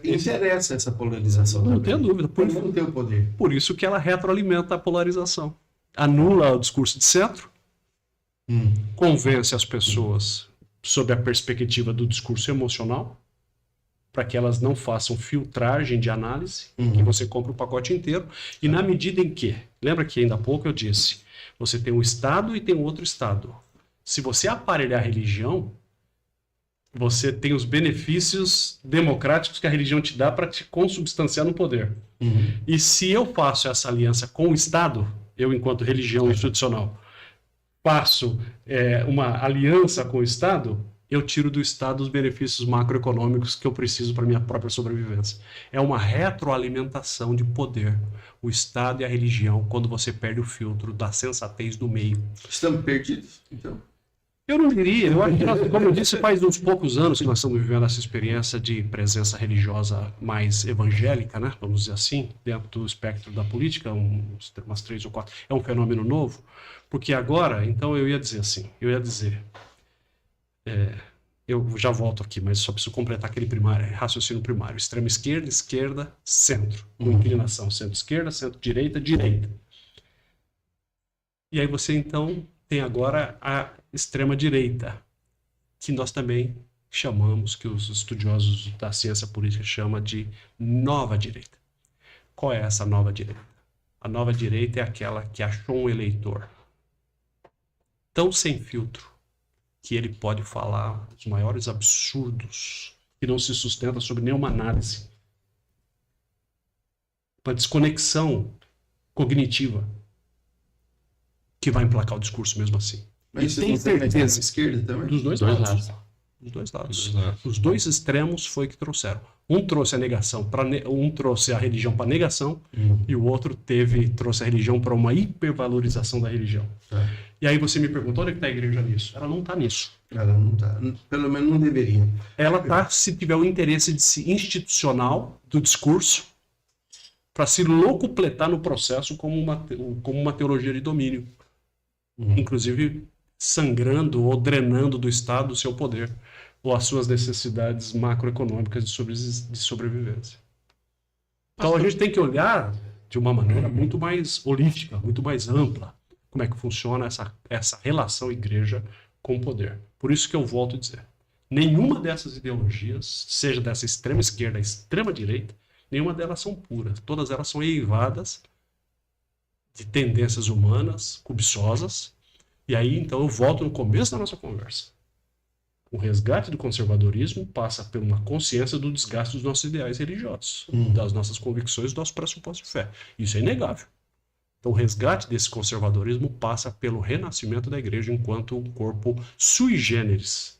que interessa essa polarização não também. tenho dúvida. Por não ter o poder. Por isso que ela retroalimenta a polarização. Anula o discurso de centro, convence as pessoas sob a perspectiva do discurso emocional, para que elas não façam filtragem de análise, que você compra o pacote inteiro, e na medida em que, lembra que ainda há pouco eu disse, você tem um Estado e tem um outro Estado. Se você aparelhar a religião, você tem os benefícios democráticos que a religião te dá para te consubstanciar no poder. E se eu faço essa aliança com o Estado, eu, enquanto religião institucional, faço uma aliança com o Estado, eu tiro do Estado os benefícios macroeconômicos que eu preciso para minha própria sobrevivência. É uma retroalimentação de poder. O Estado e a religião, quando você perde o filtro da sensatez do meio. Estamos perdidos, então. Eu não diria, eu acho que, como eu disse, faz uns poucos anos que nós estamos vivendo essa experiência de presença religiosa mais evangélica, né? Vamos dizer assim, dentro do espectro da política, umas 3 ou 4. É um fenômeno novo, porque agora, então eu ia dizer, eu já volto aqui, mas só preciso completar aquele raciocínio primário, extrema esquerda, esquerda, centro, com inclinação, centro-esquerda, centro-direita, direita. E aí você então tem agora a extrema-direita, que nós também chamamos, que os estudiosos da ciência política chamam de nova direita. Qual é essa nova direita? A nova direita é aquela que achou um eleitor tão sem filtro que ele pode falar os maiores absurdos que não se sustenta sobre nenhuma análise. Uma desconexão cognitiva que vai emplacar o discurso mesmo assim. Mas E você tem consegue na certeza esquerda também? dos dois lados. Dos dois lados. Os dois extremos foi que trouxeram. Um trouxe a negação, um trouxe a religião para negação, e o outro trouxe a religião para uma hipervalorização da religião. E aí você me pergunta, onde é que está a igreja nisso? Ela não está nisso. Ela não está. Pelo menos não deveria. Ela está se tiver o interesse institucional do discurso para se locupletar no processo como uma teologia de domínio. Inclusive sangrando ou drenando do Estado o seu poder ou as suas necessidades macroeconômicas de sobrevivência. Então a gente tem que olhar de uma maneira muito mais holística, muito mais ampla, como é que funciona essa relação igreja com o poder. Por isso que eu volto a dizer, nenhuma dessas ideologias, seja dessa extrema esquerda, extrema direita, nenhuma delas são puras. Todas elas são eivadas de tendências humanas, cobiçosas. E aí, então, eu volto no começo da nossa conversa. O resgate do conservadorismo passa por uma consciência do desgaste dos nossos ideais religiosos, das nossas convicções, do nosso pressuposto de fé. Isso é inegável. Então, o resgate desse conservadorismo passa pelo renascimento da igreja enquanto um corpo sui generis,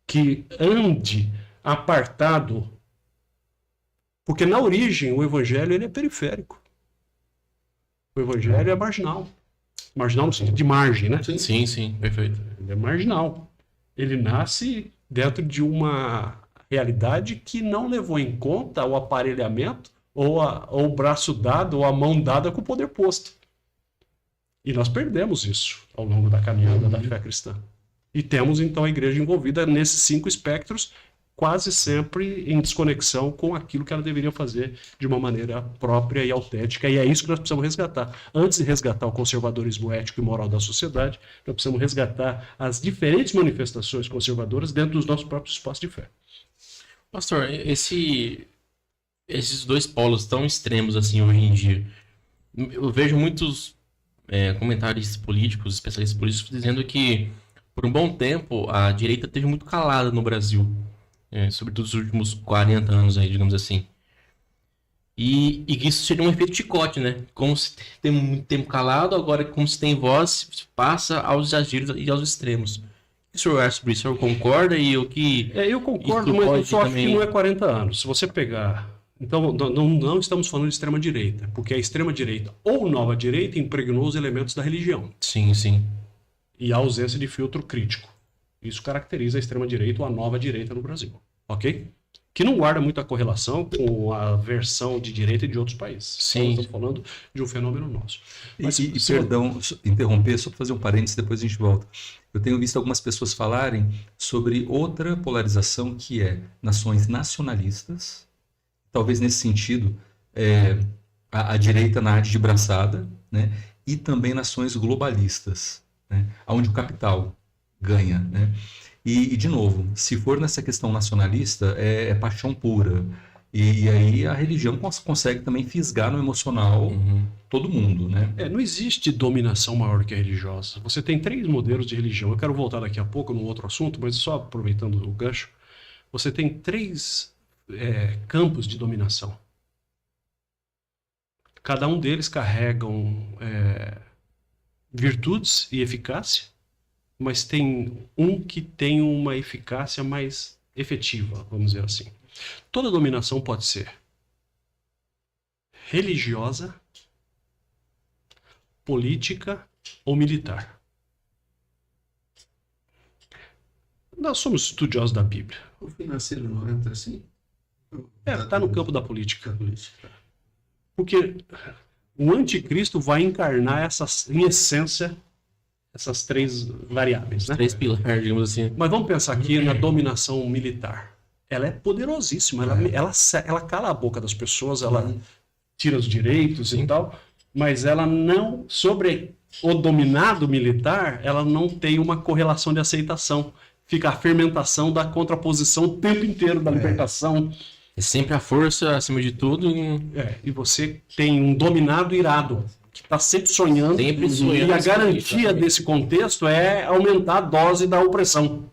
que ande apartado. Porque, na origem, o evangelho ele é periférico. O evangelho é marginal. Marginal no sentido de margem, né? Sim, sim, perfeito. Ele é marginal. Ele nasce dentro de uma realidade que não levou em conta o aparelhamento ou o braço dado ou a mão dada com o poder posto. E nós perdemos isso ao longo da caminhada da fé cristã. E temos, então, a igreja envolvida nesses 5 espectros, quase sempre em desconexão com aquilo que ela deveria fazer de uma maneira própria e autêntica. E é isso que nós precisamos resgatar. Antes de resgatar o conservadorismo ético e moral da sociedade, nós precisamos resgatar as diferentes manifestações conservadoras dentro dos nossos próprios espaços de fé. Pastor, esses dois polos tão extremos assim hoje em dia, eu vejo muitos comentários políticos, especialistas políticos, dizendo que por um bom tempo a direita esteve muito calada no Brasil. Sobretudo nos últimos 40 anos aí, digamos assim. E que isso seria um efeito chicote, né? Como se tem muito tempo calado, agora como se tem voz, passa aos exageros e aos extremos. O que o senhor acha sobre isso? O senhor concorda? E o que... eu concordo, mas eu só acho que não é 40 anos. Se você pegar... Então, não estamos falando de extrema-direita, porque a extrema-direita ou nova-direita impregnou os elementos da religião. Sim, sim. E a ausência de filtro crítico. Isso caracteriza a extrema-direita ou a nova-direita no Brasil, ok? Que não guarda muita correlação com a versão de direita de outros países. Sim. Estamos falando de um fenômeno nosso. Mas, perdão, interromper, só para fazer um parênteses, depois a gente volta. Eu tenho visto algumas pessoas falarem sobre outra polarização que é nações nacionalistas, talvez nesse sentido, a direita nade de braçada, né? E também nações globalistas, né? Onde o capital ganha, né? E, de novo, se for nessa questão nacionalista, é paixão pura. E aí a religião consegue também fisgar no emocional todo mundo, né? Não existe dominação maior que a religiosa. Você tem 3 modelos de religião. Eu quero voltar daqui a pouco num outro assunto, mas só aproveitando o gancho. você tem 3 campos de dominação. Cada um deles carregam virtudes e eficácia, mas tem um que tem uma eficácia mais efetiva, vamos dizer assim. Toda dominação pode ser religiosa, política ou militar. Nós somos estudiosos da Bíblia. O financeiro não entra assim? Está no campo da política. Da política. Porque o anticristo vai encarnar em essência, essas 3 variáveis, né? 3 pilares, digamos assim. Mas vamos pensar aqui na dominação militar. Ela é poderosíssima, ela cala a boca das pessoas, ela tira os direitos e tal, mas ela não, sobre o dominado militar, ela não tem uma correlação de aceitação. Fica a fermentação da contraposição o tempo inteiro, da libertação. É sempre a força acima de tudo. E você tem um dominado irado, que está sempre sonhando. Sempre sonhando. E a garantia desse contexto é aumentar a dose da opressão.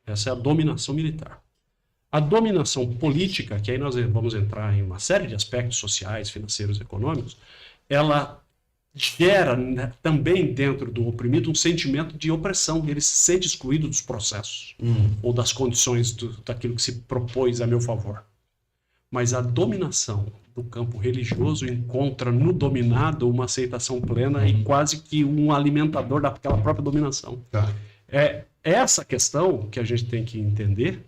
Essa é a dominação militar. A dominação política, que aí nós vamos entrar em uma série de aspectos sociais, financeiros, econômicos, ela gera, né, também dentro do oprimido um sentimento de opressão. Ele se sente excluído dos processos ou das condições daquilo que se propôs a meu favor. Mas a dominação do campo religioso encontra no dominado uma aceitação plena e quase que um alimentador daquela própria dominação. Tá. É essa questão que a gente tem que entender,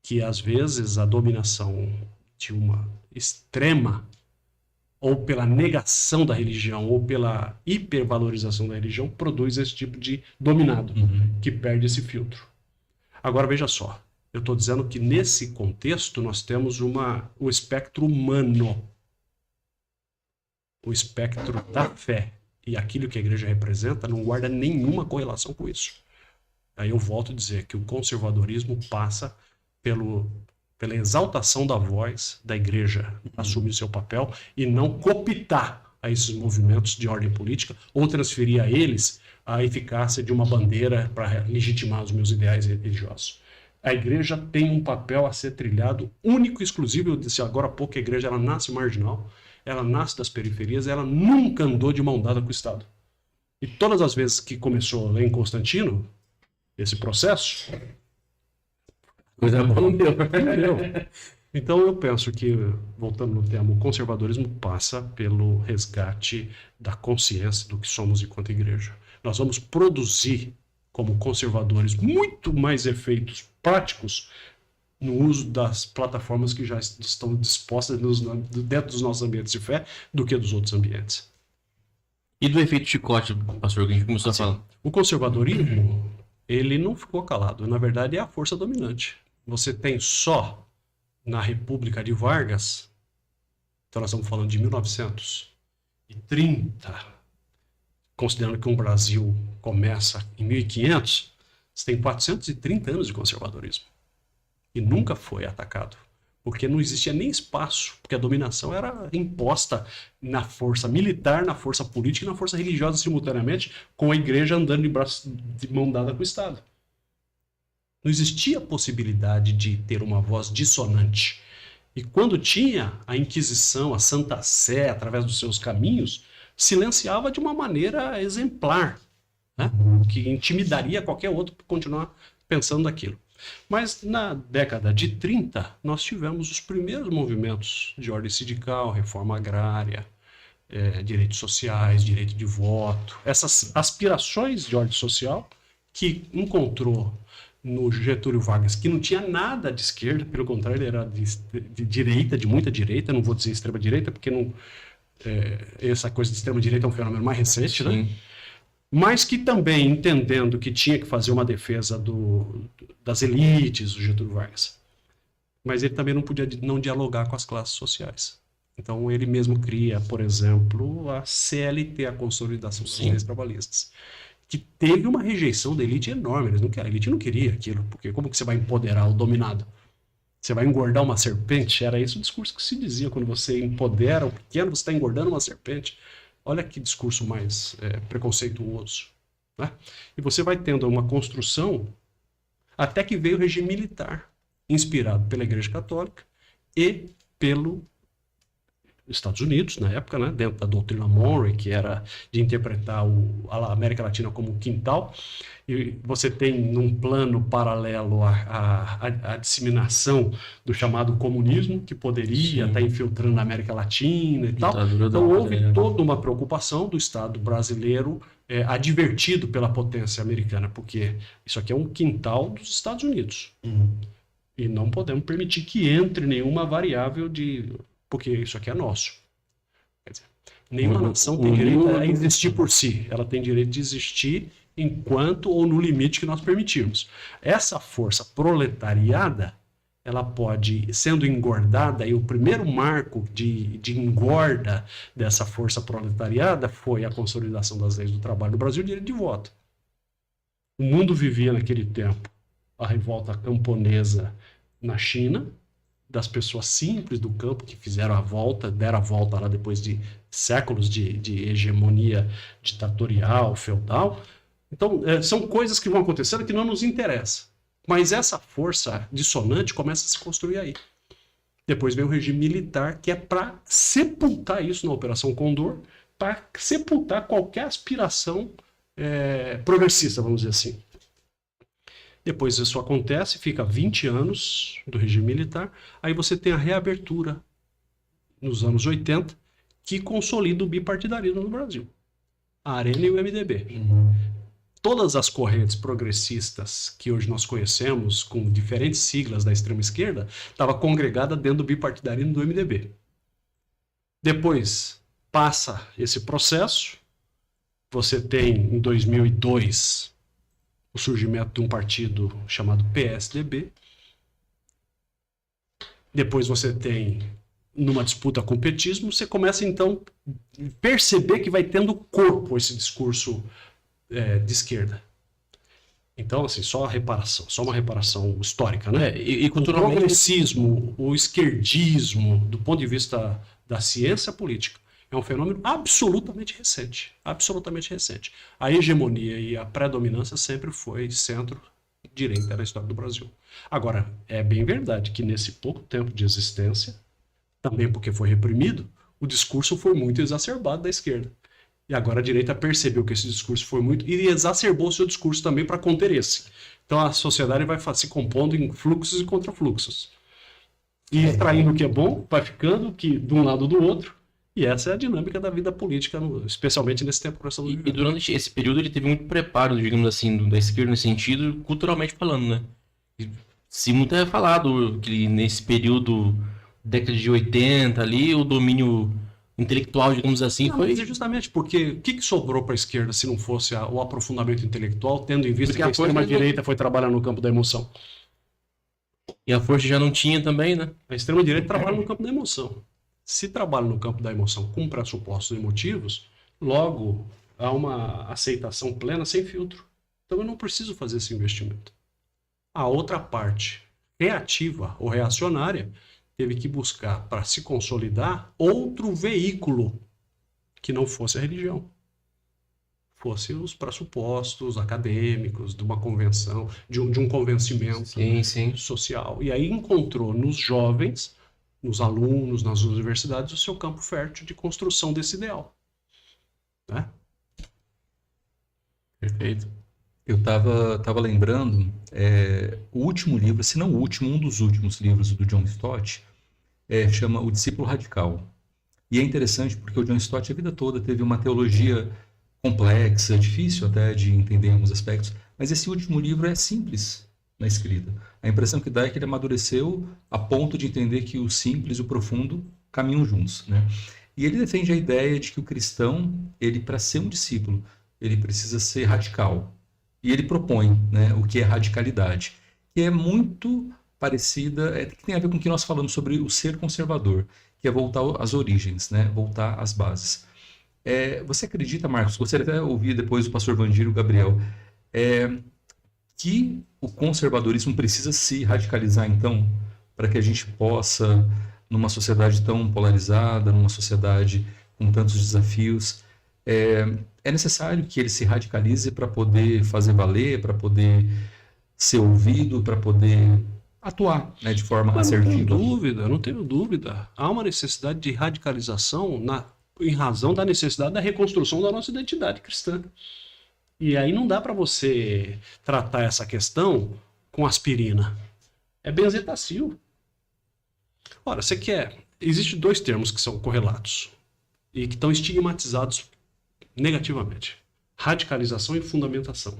que às vezes a dominação de uma extrema, ou pela negação da religião, ou pela hipervalorização da religião, produz esse tipo de dominado, que perde esse filtro. Agora, veja só, eu estou dizendo que nesse contexto nós temos o espectro humano, o espectro da fé, e aquilo que a igreja representa não guarda nenhuma correlação com isso. Aí eu volto a dizer que o conservadorismo passa pela exaltação da voz da igreja, assumir o seu papel e não cooptar a esses movimentos de ordem política ou transferir a eles a eficácia de uma bandeira para legitimar os meus ideais religiosos. A igreja tem um papel a ser trilhado único e exclusivo. Eu disse agora há pouco que a igreja ela nasce marginal, ela nasce das periferias, ela nunca andou de mão dada com o Estado. E todas as vezes que começou lá em Constantino, esse processo, Coisa boa não deu. Então eu penso que, voltando no tema, o conservadorismo passa pelo resgate da consciência do que somos enquanto igreja. Nós vamos produzir, como conservadores, muito mais efeitos práticos no uso das plataformas que já estão dispostas dentro dos nossos ambientes de fé do que dos outros ambientes. E do efeito chicote, pastor, que a gente começou a falar? O conservadorismo, ele não ficou calado. Na verdade, é a força dominante. Você tem só na República de Vargas, então nós estamos falando de 1930, considerando que o Brasil começa em 1500, você tem 430 anos de conservadorismo. E nunca foi atacado, porque não existia nem espaço, porque a dominação era imposta na força militar, na força política e na força religiosa simultaneamente, com a igreja andando de mão dada com o Estado. Não existia possibilidade de ter uma voz dissonante. E quando tinha, a Inquisição, a Santa Sé, através dos seus caminhos, silenciava de uma maneira exemplar, né? Que intimidaria qualquer outro para continuar pensando naquilo. Mas na década de 30, nós tivemos os primeiros movimentos de ordem sindical, reforma agrária, direitos sociais, direito de voto, essas aspirações de ordem social que encontrou no Getúlio Vargas, que não tinha nada de esquerda, pelo contrário, ele era de direita, de muita direita, não vou dizer extrema direita, porque não, essa coisa de extrema direita é um fenômeno mais recente, né? Mas que também, entendendo que tinha que fazer uma defesa das elites, do Getúlio Vargas, mas ele também não podia não dialogar com as classes sociais. Então ele mesmo cria, por exemplo, a CLT, a Consolidação das Leis Trabalhistas, que teve uma rejeição da elite enorme. A elite não queria aquilo, porque como que você vai empoderar o dominado? Você vai engordar uma serpente? Era esse o discurso que se dizia, quando você empodera o pequeno, você está engordando uma serpente. Olha que discurso mais preconceituoso, né? E você vai tendo uma construção, Até que veio o regime militar, inspirado pela Igreja Católica e pelo Estados Unidos, na época, né, dentro da doutrina Monroe, que era de interpretar a América Latina como um quintal, e você tem num plano paralelo a disseminação do chamado comunismo, que poderia estar infiltrando a América Latina e tal. Então houve toda uma preocupação do Estado brasileiro, advertido pela potência americana, porque isso aqui é um quintal dos Estados Unidos. E não podemos permitir que entre nenhuma variável porque isso aqui é nosso. Quer dizer, nenhuma nação tem direito a existir por si. Ela tem direito de existir enquanto ou no limite que nós permitirmos. Essa força proletariada, ela pode, sendo engordada, e o primeiro marco de engorda dessa força proletariada foi a consolidação das leis do trabalho no Brasil e o direito de voto. O mundo vivia naquele tempo a revolta camponesa na China, das pessoas simples do campo que fizeram a volta, deram a volta lá depois de séculos de hegemonia ditatorial, feudal. Então, são coisas que vão acontecendo que não nos interessam. Mas essa força dissonante começa a se construir aí. Depois vem o regime militar, que é para sepultar isso na Operação Condor, para sepultar qualquer aspiração progressista, vamos dizer assim. Depois isso acontece, fica 20 anos do regime militar, aí você tem a reabertura nos anos 80, que consolida o bipartidarismo no Brasil. A Arena e o MDB. Todas as correntes progressistas que hoje nós conhecemos, com diferentes siglas da extrema esquerda, estava congregada dentro do bipartidarismo do MDB. Depois passa esse processo, você tem em 2002 o surgimento de um partido chamado PSDB. Depois você tem, numa disputa com o petismo, você começa então a perceber que vai tendo corpo esse discurso de esquerda. Então, assim, só uma reparação histórica, né? E culturalmente... O progressismo, o esquerdismo, do ponto de vista da ciência política, é um fenômeno absolutamente recente. Absolutamente recente. A hegemonia e a predominância sempre foi centro-direita na história do Brasil. Agora, é bem verdade que nesse pouco tempo de existência, também porque foi reprimido, o discurso foi muito exacerbado da esquerda. E agora a direita percebeu que esse discurso foi muito... e exacerbou o seu discurso também para conter esse. Então a sociedade vai se compondo em fluxos e contrafluxos. E extraindo o que é bom, vai ficando de um lado ou do outro. E essa é a dinâmica da vida política, especialmente nesse tempo que nós estamos vivendo. E durante esse período ele teve muito preparo, digamos assim, da esquerda nesse sentido, culturalmente falando, né? Se muito é falado que nesse período, década de 80 ali, o domínio intelectual, digamos assim, foi... Mas é justamente porque o que sobrou para a esquerda se não fosse o aprofundamento intelectual, tendo em vista que a extrema-direita foi trabalhar no campo da emoção? E a força já não tinha também, né? A extrema-direita trabalha no campo da emoção. Se trabalha no campo da emoção com pressupostos emotivos, logo há uma aceitação plena sem filtro. Então eu não preciso fazer esse investimento. A outra parte, reativa ou reacionária, teve que buscar, para se consolidar, outro veículo que não fosse a religião. Fosse os pressupostos acadêmicos de uma convenção, de um convencimento social. E aí encontrou nos jovens, nos alunos, nas universidades, o seu campo fértil de construção desse ideal. Né? Perfeito. Eu estava lembrando, o último livro, se não o último, um dos últimos livros do John Stott, chama O Discípulo Radical. E é interessante porque o John Stott a vida toda teve uma teologia complexa, difícil até de entender em alguns aspectos, mas esse último livro é simples na escrita. A impressão que dá é que ele amadureceu a ponto de entender que o simples e o profundo caminham juntos, né? E ele defende a ideia de que o cristão, ele para ser um discípulo, ele precisa ser radical. E ele propõe, né, o que é radicalidade, que é muito parecida, que tem a ver com o que nós falamos sobre o ser conservador, que é voltar às origens, né, voltar às bases. Você acredita, Marcos, gostaria até de ouvir depois o pastor Vandiro Gabriel, que o conservadorismo precisa se radicalizar, então, para que a gente possa, numa sociedade tão polarizada, numa sociedade com tantos desafios, é necessário que ele se radicalize para poder fazer valer, para poder ser ouvido, para poder atuar, né, de forma Mas não tenho assertiva. dúvida, não tenho dúvida. Há uma necessidade de radicalização em razão da necessidade da reconstrução da nossa identidade cristã. E aí não dá para você tratar essa questão com aspirina. É benzetacil. Ora, você quer... Existem dois termos que são correlatos e que estão estigmatizados negativamente. Radicalização e fundamentação.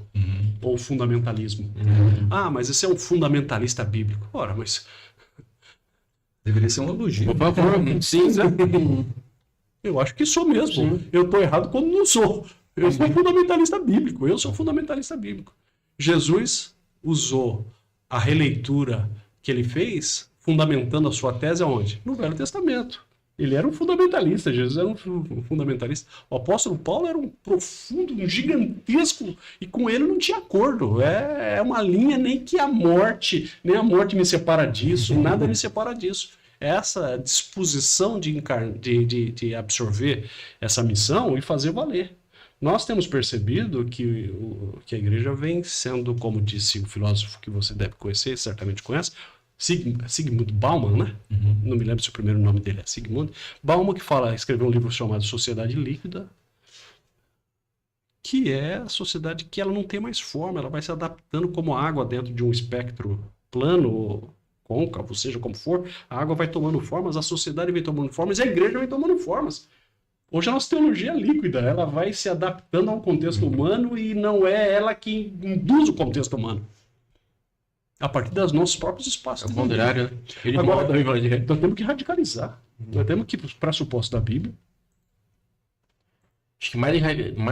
Ou fundamentalismo. Ah, mas esse é um fundamentalista bíblico. Ora, mas... Deveria ser um elogio. Por favor, sim, né? Eu acho que sou mesmo. Eu estou errado quando não sou. Eu sou fundamentalista bíblico. Eu sou fundamentalista bíblico. Jesus usou a releitura que ele fez, fundamentando a sua tese aonde? No Velho Testamento. Ele era um fundamentalista, Jesus era um fundamentalista. O apóstolo Paulo era um profundo, um gigantesco, e com ele não tinha acordo. É uma linha, nem a morte me separa disso, nada me separa disso. Essa disposição de absorver essa missão e fazer valer. Nós temos percebido que a igreja vem sendo, como disse o filósofo que você deve conhecer, certamente conhece, Zygmunt Bauman, né? Não me lembro se o primeiro nome dele é Zygmunt. Bauman, que escreveu um livro chamado Sociedade Líquida, que é a sociedade que ela não tem mais forma, ela vai se adaptando como água dentro de um espectro plano ou côncavo, seja como for, a água vai tomando formas, a sociedade vem tomando formas e a igreja vem tomando formas. Hoje a nossa teologia é líquida, ela vai se adaptando ao contexto humano e não é ela que induz o contexto humano. A partir dos nossos próprios espaços. É o contrário, né? Ele Agora, molda o evangelho. nós temos que radicalizar. Nós temos que ir para os pressupostos da Bíblia. Acho que mais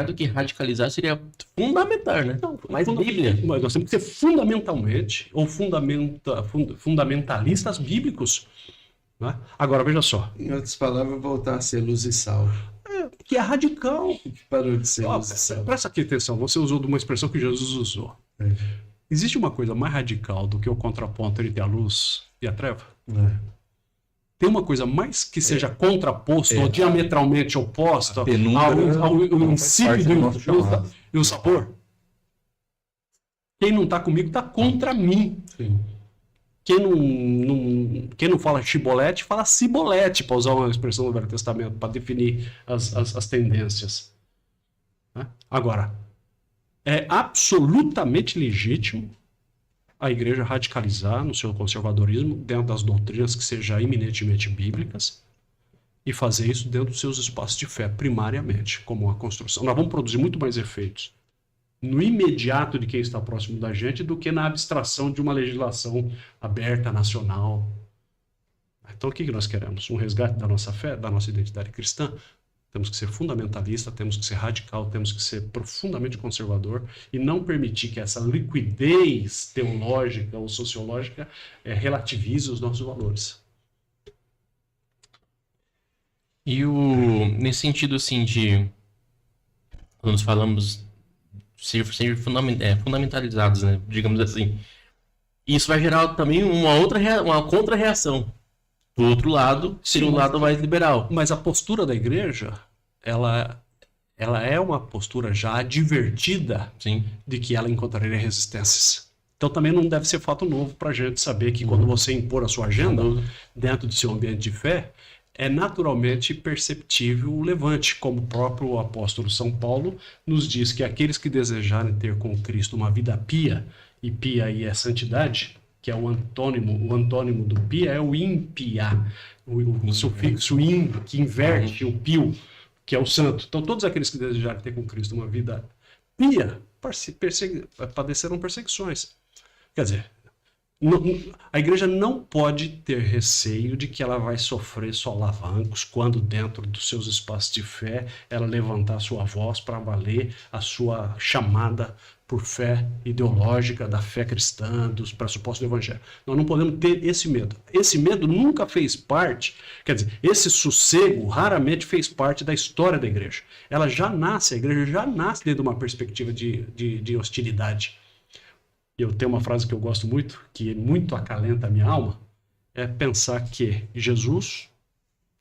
do que radicalizar seria fundamentar, né? Mais Bíblia. Mas nós temos que ser fundamentalmente, ou fundamentalistas bíblicos. Né? Agora, veja só. Em outras palavras, voltar a ser luz e sal. Que é radical. Que parou de ser luz e sal. Presta aqui atenção, você usou de uma expressão que Jesus usou. Existe uma coisa mais radical do que o contraponto entre a luz e a treva? Tem uma coisa mais que seja contraposto ou diametralmente oposta ao insípido e o sabor? Quem não está comigo está contra mim. Sim. Quem não fala chibolete, fala cibolete, para usar uma expressão do Velho Testamento, para definir as tendências. Agora, é absolutamente legítimo a igreja radicalizar no seu conservadorismo dentro das doutrinas que sejam eminentemente bíblicas e fazer isso dentro dos seus espaços de fé, primariamente, como a construção. Nós vamos produzir muito mais efeitos no imediato de quem está próximo da gente do que na abstração de uma legislação aberta, nacional. Então o que nós queremos? Um resgate da nossa fé, da nossa identidade cristã? Temos que ser fundamentalista, temos que ser radical, temos que ser profundamente conservador e não permitir que essa liquidez teológica ou sociológica relativize os nossos valores. E nesse sentido, assim, quando nós falamos ser fundamentalizados, né, digamos assim, isso vai gerar também uma contra-reação. Do outro lado, seria um lado mais liberal. Mas a postura da igreja, ela é uma postura já advertida de que ela encontraria resistências. Então também não deve ser fato novo para a gente saber que quando você impor a sua agenda dentro do seu ambiente de fé, é naturalmente perceptível o levante, como o próprio apóstolo São Paulo nos diz que aqueles que desejarem ter com Cristo uma vida pia, e pia aí é santidade, que é o antônimo do pia é o impia, o sufixo in, que inverte o pio, que é o santo. Então todos aqueles que desejarem ter com Cristo uma vida pia padeceram perseguições. Quer dizer, a igreja não pode ter receio de que ela vai sofrer solavancos quando dentro dos seus espaços de fé ela levantar a sua voz para valer a sua chamada por fé ideológica, da fé cristã, dos pressupostos do evangelho. Nós não podemos ter esse medo. Esse medo nunca fez parte, quer dizer, esse sossego raramente fez parte da história da igreja. A igreja já nasce dentro de uma perspectiva de hostilidade. Eu tenho uma frase que eu gosto muito, que muito acalenta a minha alma, é pensar que Jesus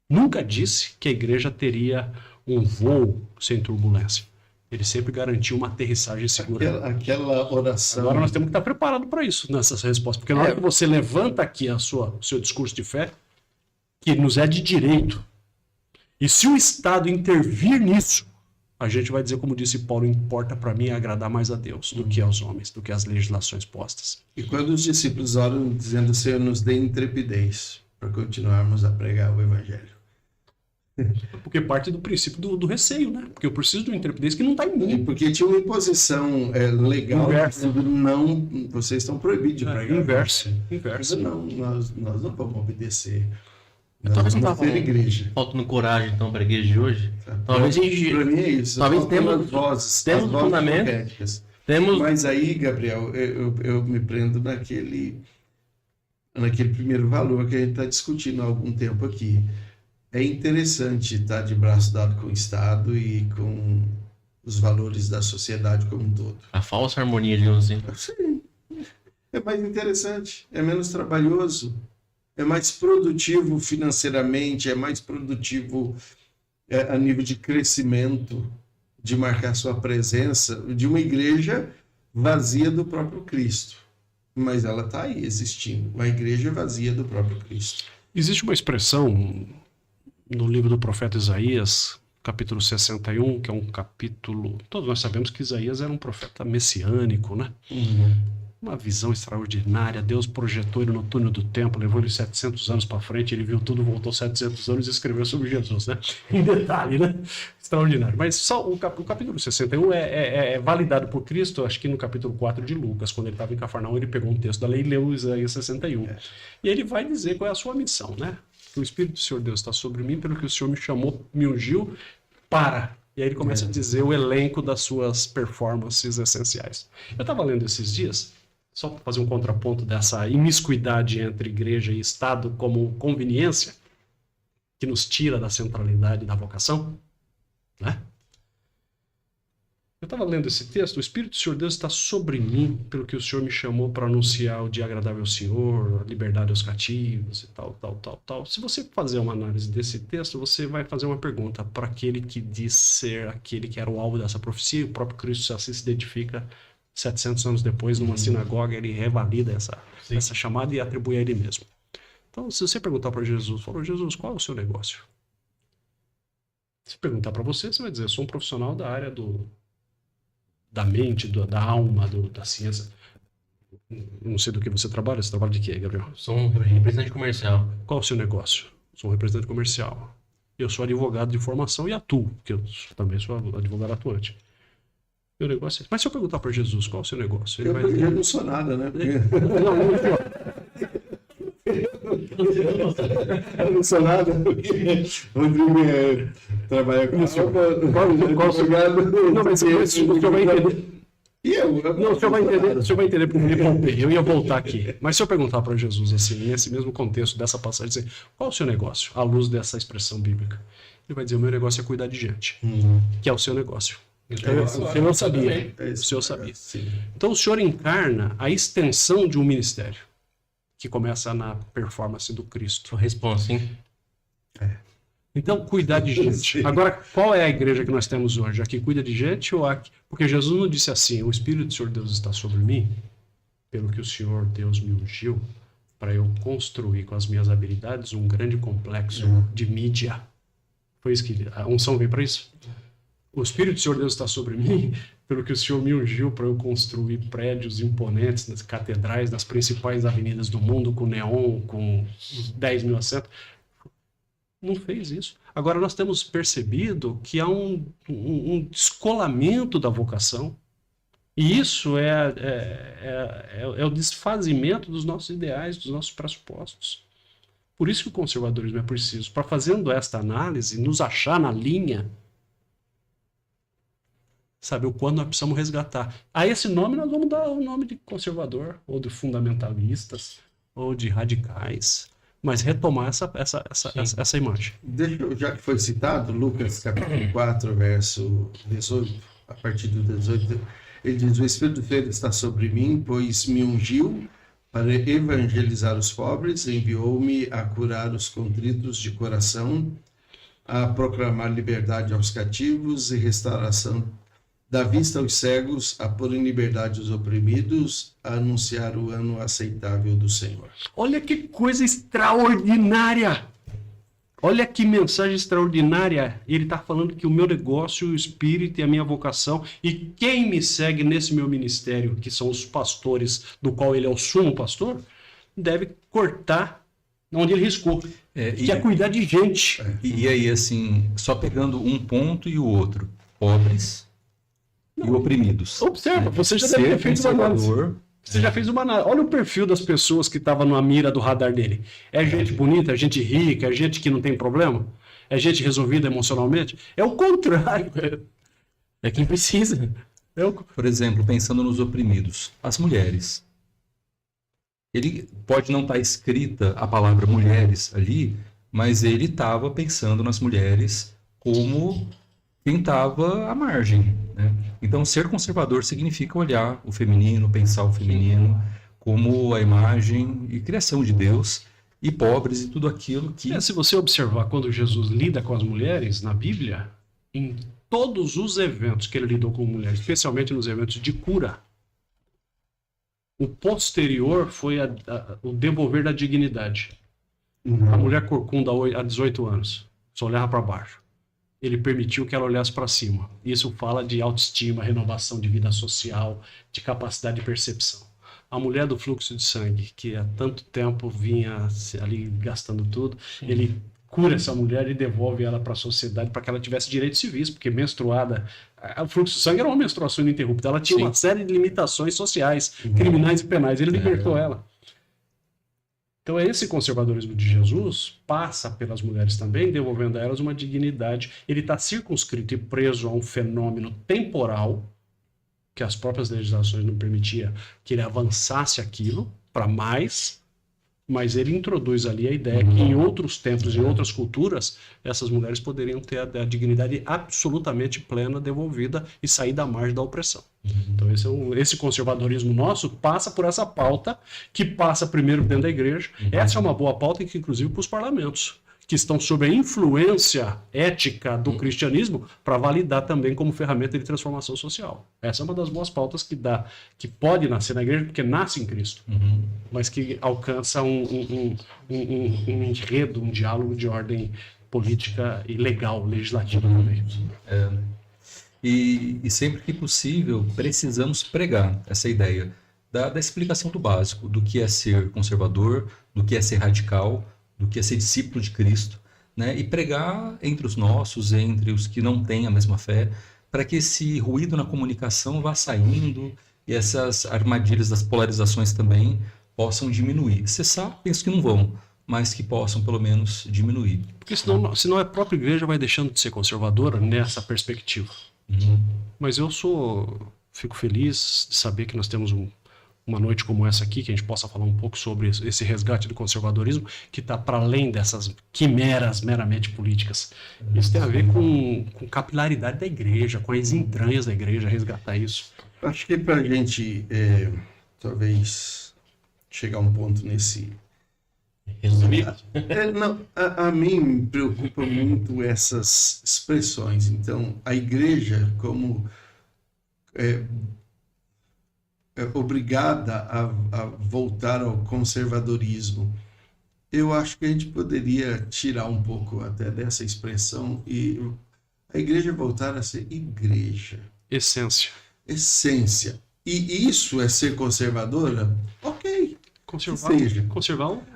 nunca disse que a igreja teria um voo sem turbulência. Ele sempre garantiu uma aterrissagem segura. Aquela oração. Agora nós temos que estar preparados para isso, nessas respostas. Porque na hora que você levanta aqui o seu discurso de fé, que nos é de direito, e se o Estado intervir nisso, a gente vai dizer, como disse Paulo, importa para mim agradar mais a Deus do que aos homens, do que as legislações postas. E quando os discípulos oram dizendo, Senhor, nos dê intrepidez para continuarmos a pregar o Evangelho. Porque parte do princípio do receio, né? Porque eu preciso de uma intrepidez que não está em E mim. porque tinha uma imposição legal Inverso. dizendo, não, vocês estão proibidos de pregar. Inverso. Não, nós não vamos obedecer. Nós Talvez não vamos tava ser igreja. faltando coragem, então, para a igreja de hoje. Talvez a gente... Para mim é isso. Talvez Faltam temos- as vozes, temos as vozes fundamento. proféticas. Temos... Mas aí, Gabriel, eu me prendo naquele primeiro valor que a gente está discutindo há algum tempo aqui. É interessante estar de braço dado com o Estado e com os valores da sociedade como um todo. A falsa harmonia, digamos assim. Sim, é mais interessante, é menos trabalhoso, é mais produtivo financeiramente, é mais produtivo a nível de crescimento, de marcar sua presença, de uma igreja vazia do próprio Cristo. Mas ela está aí existindo, uma igreja vazia do próprio Cristo. Existe uma expressão no livro do profeta Isaías, capítulo 61, que é um capítulo... Todos nós sabemos que Isaías era um profeta messiânico, né? Uma visão extraordinária. Deus projetou ele no túnel do tempo, levou ele 700 anos para frente, ele viu tudo, voltou 700 anos e escreveu sobre Jesus, né? Em detalhe, né? Extraordinário. Mas só o capítulo 61 é validado por Cristo, acho que no capítulo 4 de Lucas, quando ele estava em Cafarnaum, ele pegou um texto da lei e leu Isaías 61. E ele vai dizer qual é a sua missão, né? Que o Espírito do Senhor Deus está sobre mim, pelo que o Senhor me chamou, me ungiu para... E aí ele começa a dizer o elenco das suas performances essenciais. Eu estava lendo esses dias, só para fazer um contraponto dessa imiscuidade entre igreja e Estado como conveniência, que nos tira da centralidade da vocação, né? Eu estava lendo esse texto, o Espírito do Senhor Deus está sobre mim, pelo que o Senhor me chamou para anunciar o dia agradável ao Senhor, a liberdade aos cativos e tal. Se você fazer uma análise desse texto, você vai fazer uma pergunta para aquele que diz ser aquele que era o alvo dessa profecia, o próprio Cristo assim se identifica 700 anos depois, numa sinagoga, ele revalida essa chamada e atribui a ele mesmo. Então, se você perguntar para Jesus, falou, Jesus, qual é o seu negócio? Se perguntar para você, você vai dizer, eu sou um profissional da área da mente, da alma, da ciência. Eu não sei do que você trabalha de quê, Gabriel? Sou um representante comercial. Qual é o seu negócio? Sou um representante comercial. Eu sou advogado de formação e atuo, porque eu também sou advogado atuante. Meu negócio é... Mas se eu perguntar para Jesus qual é o seu negócio, ele vai dizer... Eu não sou nada, né? Eu não sou nada. Rodrigo trabalha com Qual o seu... Não, mas o senhor vai entender. Não, o senhor vai entender porque eu me poupei. Eu ia voltar aqui. Mas se eu perguntar para Jesus, assim, nesse mesmo contexto dessa passagem, dizer, qual é o seu negócio, à luz dessa expressão bíblica? Ele vai dizer, o meu negócio é cuidar de gente, que é o seu negócio. Então, o senhor sabia. O senhor sabia. Então, o senhor encarna a extensão de um ministério, que começa na performance do Cristo. Responsa, hein? Então, cuidar de gente. Agora, qual é a igreja que nós temos hoje? A que cuida de gente ou a que... Porque Jesus não disse assim, o Espírito do Senhor Deus está sobre mim, pelo que o Senhor Deus me ungiu, para eu construir com as minhas habilidades um grande complexo de mídia. Foi isso que a unção veio para isso? O Espírito do Senhor Deus está sobre mim, pelo que o Senhor me ungiu para eu construir prédios imponentes nas catedrais, nas principais avenidas do mundo, com neon, com 10 mil assentos. Não fez isso. Agora nós temos percebido que há um descolamento da vocação, e isso é o desfazimento dos nossos ideais, dos nossos pressupostos. Por isso que o conservadorismo é preciso, para fazendo esta análise, nos achar na linha, sabe, o quando nós precisamos resgatar. A esse nome nós vamos dar o nome de conservador, ou de fundamentalistas, ou de radicais, mas retomar essa imagem. Já que foi citado, Lucas capítulo 4, verso 18, a partir do 18, ele diz, o Espírito de Deus está sobre mim, pois me ungiu para evangelizar os pobres, enviou-me a curar os contritos de coração, a proclamar liberdade aos cativos e restauração dar vista aos cegos, a pôr em liberdade os oprimidos, a anunciar o ano aceitável do Senhor. Olha que coisa extraordinária! Olha que mensagem extraordinária. Ele está falando que o meu negócio, o espírito e a minha vocação, e quem me segue nesse meu ministério, que são os pastores, do qual ele é o sumo pastor, deve cortar onde ele riscou. Que é cuidar de gente. E aí, assim, só pegando um ponto e o outro, pobres e oprimidos. Observa, você já deve ter Ser feito uma análise. conservador. Você já fez uma análise. Olha o perfil das pessoas que estavam na mira do radar dele. É gente bonita, é gente rica, é gente que não tem problema? É gente resolvida emocionalmente? É o contrário. É quem precisa. Por exemplo, pensando nos oprimidos, as mulheres. Ele pode não estar escrita a palavra mulheres ali, mas ele estava pensando nas mulheres como quem estava à margem, né? Então, ser conservador significa olhar o feminino, pensar o feminino como a imagem e criação de Deus, e pobres e tudo aquilo que... Se você observar quando Jesus lida com as mulheres na Bíblia, em todos os eventos que ele lidou com mulheres, especialmente nos eventos de cura, o posterior foi o devolver da dignidade. A mulher corcunda há 18 anos, só olhava para baixo. Ele permitiu que ela olhasse para cima. Isso fala de autoestima, renovação de vida social, de capacidade de percepção. A mulher do fluxo de sangue, que há tanto tempo vinha ali gastando tudo, ele cura essa mulher e devolve ela para a sociedade para que ela tivesse direitos civis, porque menstruada, o fluxo de sangue era uma menstruação ininterrupta, ela tinha uma série de limitações sociais, criminais e penais, ele libertou ela. Então esse conservadorismo de Jesus passa pelas mulheres também, devolvendo a elas uma dignidade. Ele está circunscrito e preso a um fenômeno temporal, que as próprias legislações não permitiam que ele avançasse aquilo para mais, mas ele introduz ali a ideia que em outros tempos, em outras culturas, essas mulheres poderiam ter a dignidade absolutamente plena devolvida e sair da margem da opressão. Então esse conservadorismo nosso passa por essa pauta, que passa primeiro dentro da igreja. Essa é uma boa pauta, que inclusive para os parlamentos, que estão sob a influência ética do cristianismo, para validar também como ferramenta de transformação social. Essa é uma das boas pautas que pode nascer na igreja, porque nasce em Cristo, mas que alcança um enredo, um diálogo de ordem política e legal, legislativa também. E sempre que possível, precisamos pregar essa ideia da explicação do básico, do que é ser conservador, do que é ser radical, do que é ser discípulo de Cristo, né? E pregar entre os nossos, entre os que não têm a mesma fé, para que esse ruído na comunicação vá saindo e essas armadilhas das polarizações também possam diminuir. Cessar, penso que não vão, mas que possam pelo menos diminuir. Porque senão a própria igreja vai deixando de ser conservadora nessa perspectiva. Mas eu fico feliz de saber que nós temos uma noite como essa aqui, que a gente possa falar um pouco sobre esse resgate do conservadorismo, que está para além dessas quimeras meramente políticas. Isso tem a ver com capilaridade da igreja, com as entranhas da igreja, resgatar isso. Acho que para a gente, talvez, chegar a um ponto nesse... Resumido? A mim me preocupa muito essas expressões. Então, a igreja, como obrigada a voltar ao conservadorismo, eu acho que a gente poderia tirar um pouco até dessa expressão e a igreja voltar a ser igreja. Essência. E isso é ser conservadora? Ok. Conservar.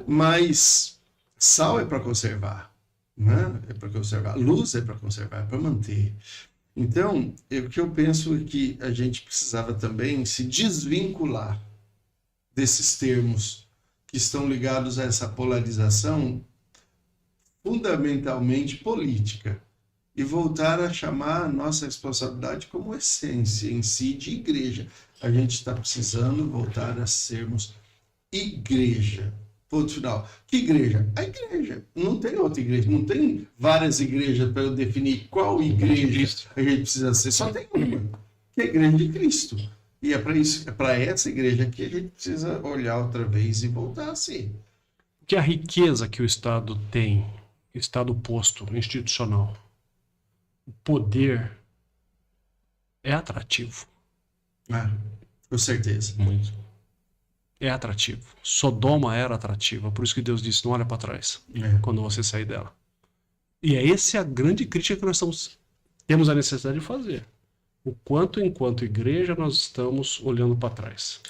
Mas sal é para conservar, né? É para conservar. Luz é para conservar, é para manter. Então, o que eu penso é que a gente precisava também se desvincular desses termos que estão ligados a essa polarização fundamentalmente política e voltar a chamar a nossa responsabilidade como essência em si de igreja. A gente está precisando voltar a sermos igreja. Ponto final. Que igreja? A igreja. Não tem outra igreja. Não tem várias igrejas para eu definir qual igreja a gente precisa ser. Só tem uma, que é a igreja de Cristo. E é para isso, é para essa igreja que a gente precisa olhar outra vez e voltar a ser. Que a riqueza que o Estado tem, Estado posto, institucional, o poder é atrativo. Com certeza. Muito. É atrativo. Sodoma era atrativa, por isso que Deus disse, não olha para trás, quando você sair dela. E é essa a grande crítica que nós temos a necessidade de fazer. O quanto, enquanto igreja, nós estamos olhando para trás.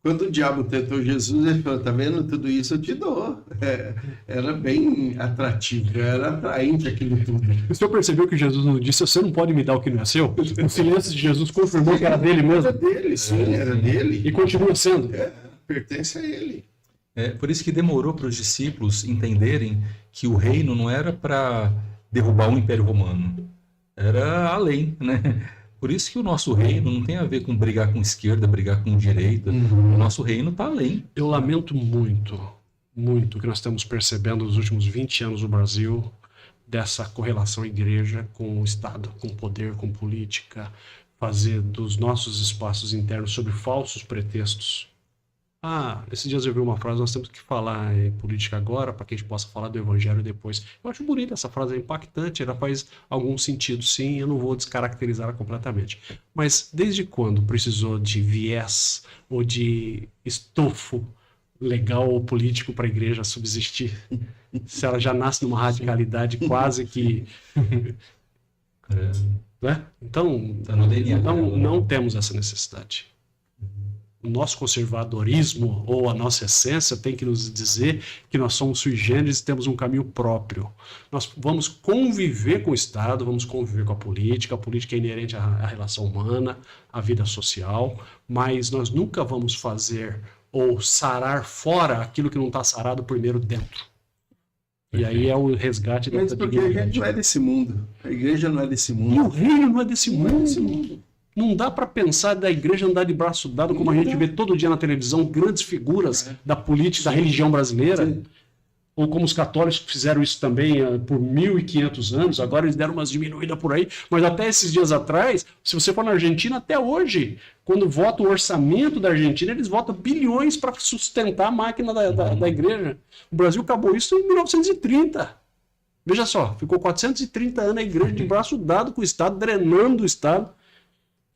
Quando o diabo tentou Jesus, ele falou, tá vendo? Tudo isso eu te dou. Era bem atrativo, era atraente aquilo tudo. O senhor percebeu que Jesus não disse, você não pode me dar o que não é seu? O silêncio de Jesus confirmou que era dele mesmo. Era dele, sim, era dele. E continua sendo. Pertence a ele. Por isso que demorou para os discípulos entenderem que o reino não era para derrubar o Império Romano, era além, né? Por isso que o nosso reino não tem a ver com brigar com esquerda, brigar com direita. O nosso reino está além. Eu lamento muito, muito o que nós estamos percebendo nos últimos 20 anos no Brasil, dessa correlação igreja com o Estado, com poder, com política, fazer dos nossos espaços internos sob falsos pretextos. Esses dias eu vi uma frase, nós temos que falar em política agora para que a gente possa falar do evangelho depois. Eu acho bonita essa frase, é impactante, ela faz algum sentido, sim, eu não vou descaracterizá-la completamente. Mas desde quando precisou de viés ou de estofo legal ou político para a igreja subsistir? Se ela já nasce numa radicalidade quase que... né? Então, não temos essa necessidade. O nosso conservadorismo ou a nossa essência tem que nos dizer que nós somos sui generis e temos um caminho próprio. Nós vamos conviver com o Estado, vamos conviver com a política é inerente à relação humana, à vida social, mas nós nunca vamos fazer ou sarar fora aquilo que não está sarado primeiro dentro. E aí é o resgate dessa dignidade. Mas porque a gente não é desse mundo. A igreja não é desse mundo. E o reino não é desse mundo. Não dá para pensar da igreja andar de braço dado, como a gente vê todo dia na televisão, grandes figuras da política, da religião brasileira, Sim. Ou como os católicos fizeram isso também por 1.500 anos, agora eles deram umas diminuídas por aí, mas até esses dias atrás, se você for na Argentina, até hoje, quando vota o orçamento da Argentina, eles votam bilhões para sustentar a máquina da igreja. O Brasil acabou isso em 1930. Veja só, ficou 430 anos a igreja de braço dado com o Estado, drenando o Estado.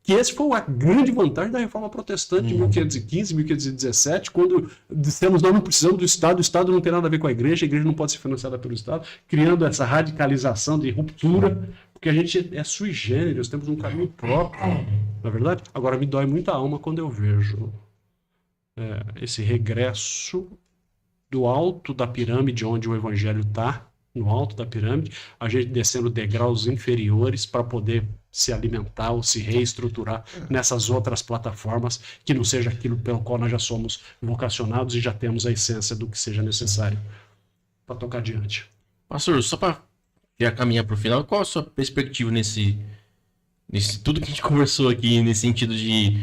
Que esse foi a grande vantagem da Reforma Protestante de 1515, 1517, quando dissemos nós não precisamos do Estado, o Estado não tem nada a ver com a igreja não pode ser financiada pelo Estado, criando essa radicalização de ruptura, porque a gente é sui generis, temos um caminho próprio, não é verdade? Agora, me dói muita alma quando eu vejo esse regresso do alto da pirâmide, onde o Evangelho está, no alto da pirâmide, a gente descendo degraus inferiores para poder se alimentar ou se reestruturar nessas outras plataformas que não seja aquilo pelo qual nós já somos vocacionados e já temos a essência do que seja necessário para tocar adiante. Pastor, só para caminhar para o final, qual a sua perspectiva nesse tudo que a gente conversou aqui, nesse sentido de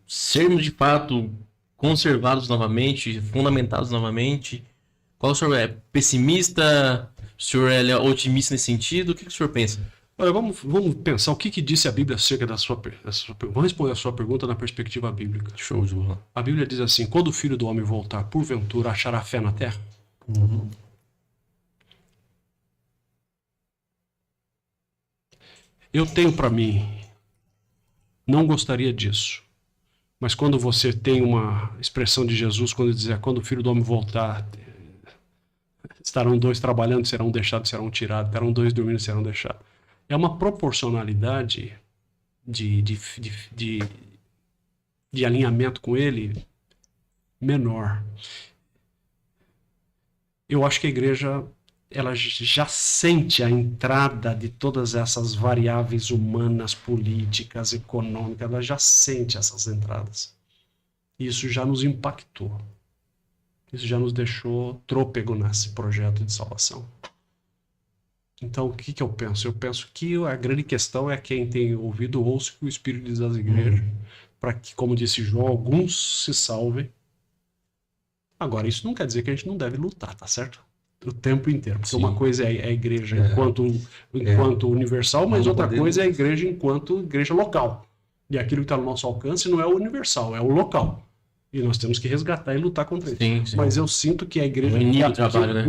sermos de fato conservados novamente, fundamentados novamente? Qual o senhor é? Pessimista? O senhor é otimista nesse sentido? O que o senhor pensa? Olha, vamos pensar o que disse a Bíblia acerca da sua pergunta. Vamos responder a sua pergunta na perspectiva bíblica. Show de bola. A Bíblia diz assim: quando o Filho do Homem voltar, porventura achará fé na terra? Eu tenho para mim, não gostaria disso. Mas quando você tem uma expressão de Jesus, quando ele diz, quando o Filho do Homem voltar, estarão dois trabalhando, serão deixados, serão tirados, estarão dois dormindo, serão deixados. É uma proporcionalidade de alinhamento com ele menor. Eu acho que a igreja ela já sente a entrada de todas essas variáveis humanas, políticas, econômicas, ela já sente essas entradas. Isso já nos impactou. Isso já nos deixou trôpego nesse projeto de salvação. Então, o que eu penso? Eu penso que a grande questão é quem tem ouvido, ouça o que o Espírito diz às igrejas, para que, como disse João, alguns se salvem. Agora, isso não quer dizer que a gente não deve lutar, tá certo? O tempo inteiro. Porque uma coisa é a igreja enquanto universal, mas outra coisa é a igreja enquanto igreja local. E aquilo que está no nosso alcance não é o universal, é o local. E nós temos que resgatar e lutar contra isso. Sim, sim. Mas eu sinto que a igreja... trabalho, né?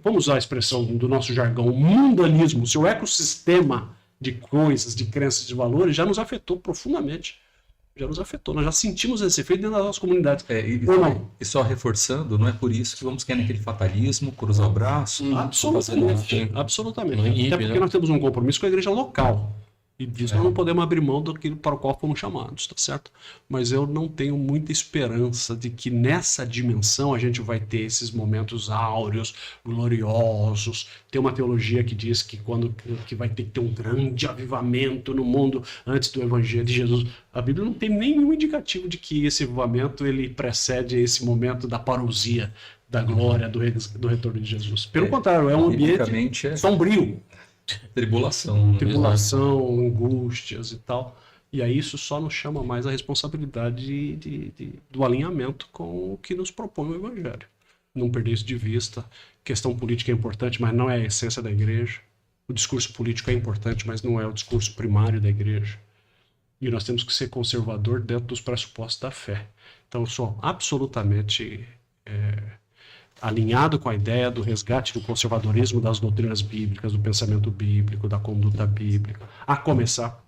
Vamos usar a expressão do nosso jargão, o mundanismo, o seu ecossistema de coisas, de crenças, de valores, já nos afetou profundamente. Já nos afetou. Nós já sentimos esse efeito dentro das nossas comunidades. Ou não? E só reforçando, não é por isso que vamos cair naquele fatalismo, cruzar o braço. Absolutamente. Absolutamente. Não é hippie, Até porque né? nós temos um compromisso com a igreja local. E disso nós não podemos abrir mão daquilo para o qual fomos chamados, tá certo? Mas eu não tenho muita esperança de que nessa dimensão a gente vai ter esses momentos áureos, gloriosos. Tem uma teologia que diz que vai ter que ter um grande avivamento no mundo antes do evangelho de Jesus. A Bíblia não tem nenhum indicativo de que esse avivamento ele precede esse momento da parousia, da glória, do retorno de Jesus. Pelo contrário, é um ambiente Biblicamente é sombrio. tribulação. Né? Tribulação, angústias e tal. E aí isso só nos chama mais a responsabilidade do alinhamento com o que nos propõe o Evangelho. Não perder isso de vista. Questão política é importante, mas não é a essência da igreja. O discurso político é importante, mas não é o discurso primário da igreja. E nós temos que ser conservador dentro dos pressupostos da fé. Então eu sou absolutamente alinhado com a ideia do resgate do conservadorismo das doutrinas bíblicas, do pensamento bíblico, da conduta bíblica, a começar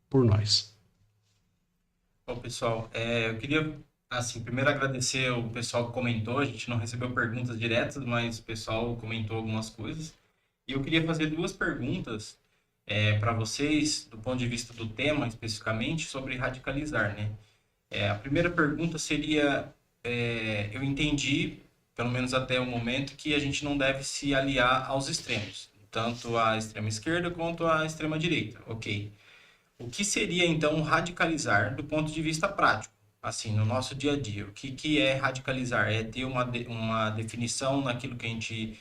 por nós. Bom, pessoal, eu queria, assim, primeiro agradecer o pessoal que comentou. A gente não recebeu perguntas diretas, mas o pessoal comentou algumas coisas. E eu queria fazer duas perguntas para vocês, do ponto de vista do tema, especificamente, sobre radicalizar, né? A primeira pergunta seria, eu entendi, pelo menos até o momento, que a gente não deve se aliar aos extremos, tanto à extrema esquerda quanto à extrema direita. Ok. O que seria, então, radicalizar do ponto de vista prático, assim, no nosso dia a dia? O que é radicalizar? É ter uma definição naquilo que a gente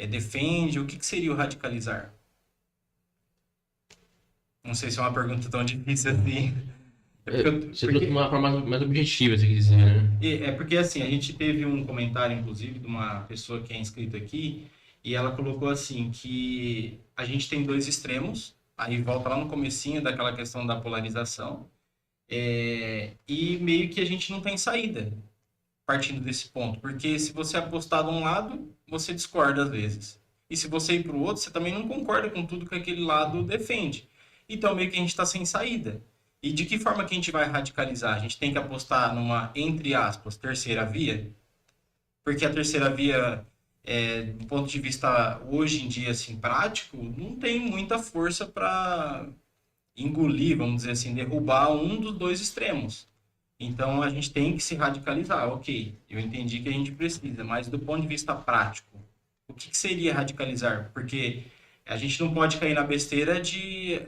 defende? O que seria o radicalizar? Não sei se é uma pergunta tão difícil assim. Você trouxe uma forma mais objetiva, se quiser, né? É porque, assim, a gente teve um comentário, inclusive, de uma pessoa que é inscrita aqui, e ela colocou assim, que a gente tem dois extremos, aí volta lá no comecinho daquela questão da polarização, e meio que a gente não tem saída, partindo desse ponto, porque se você apostar de um lado, você discorda às vezes, e se você ir para o outro, você também não concorda com tudo que aquele lado defende. Então, meio que a gente está sem saída. E de que forma que a gente vai radicalizar? A gente tem que apostar numa, entre aspas, terceira via? Porque a terceira via, do ponto de vista hoje em dia, assim, prático, não tem muita força para engolir, vamos dizer assim, derrubar um dos dois extremos. Então, a gente tem que se radicalizar. Ok, eu entendi que a gente precisa, mas do ponto de vista prático, o que seria radicalizar? Porque a gente não pode cair na besteira de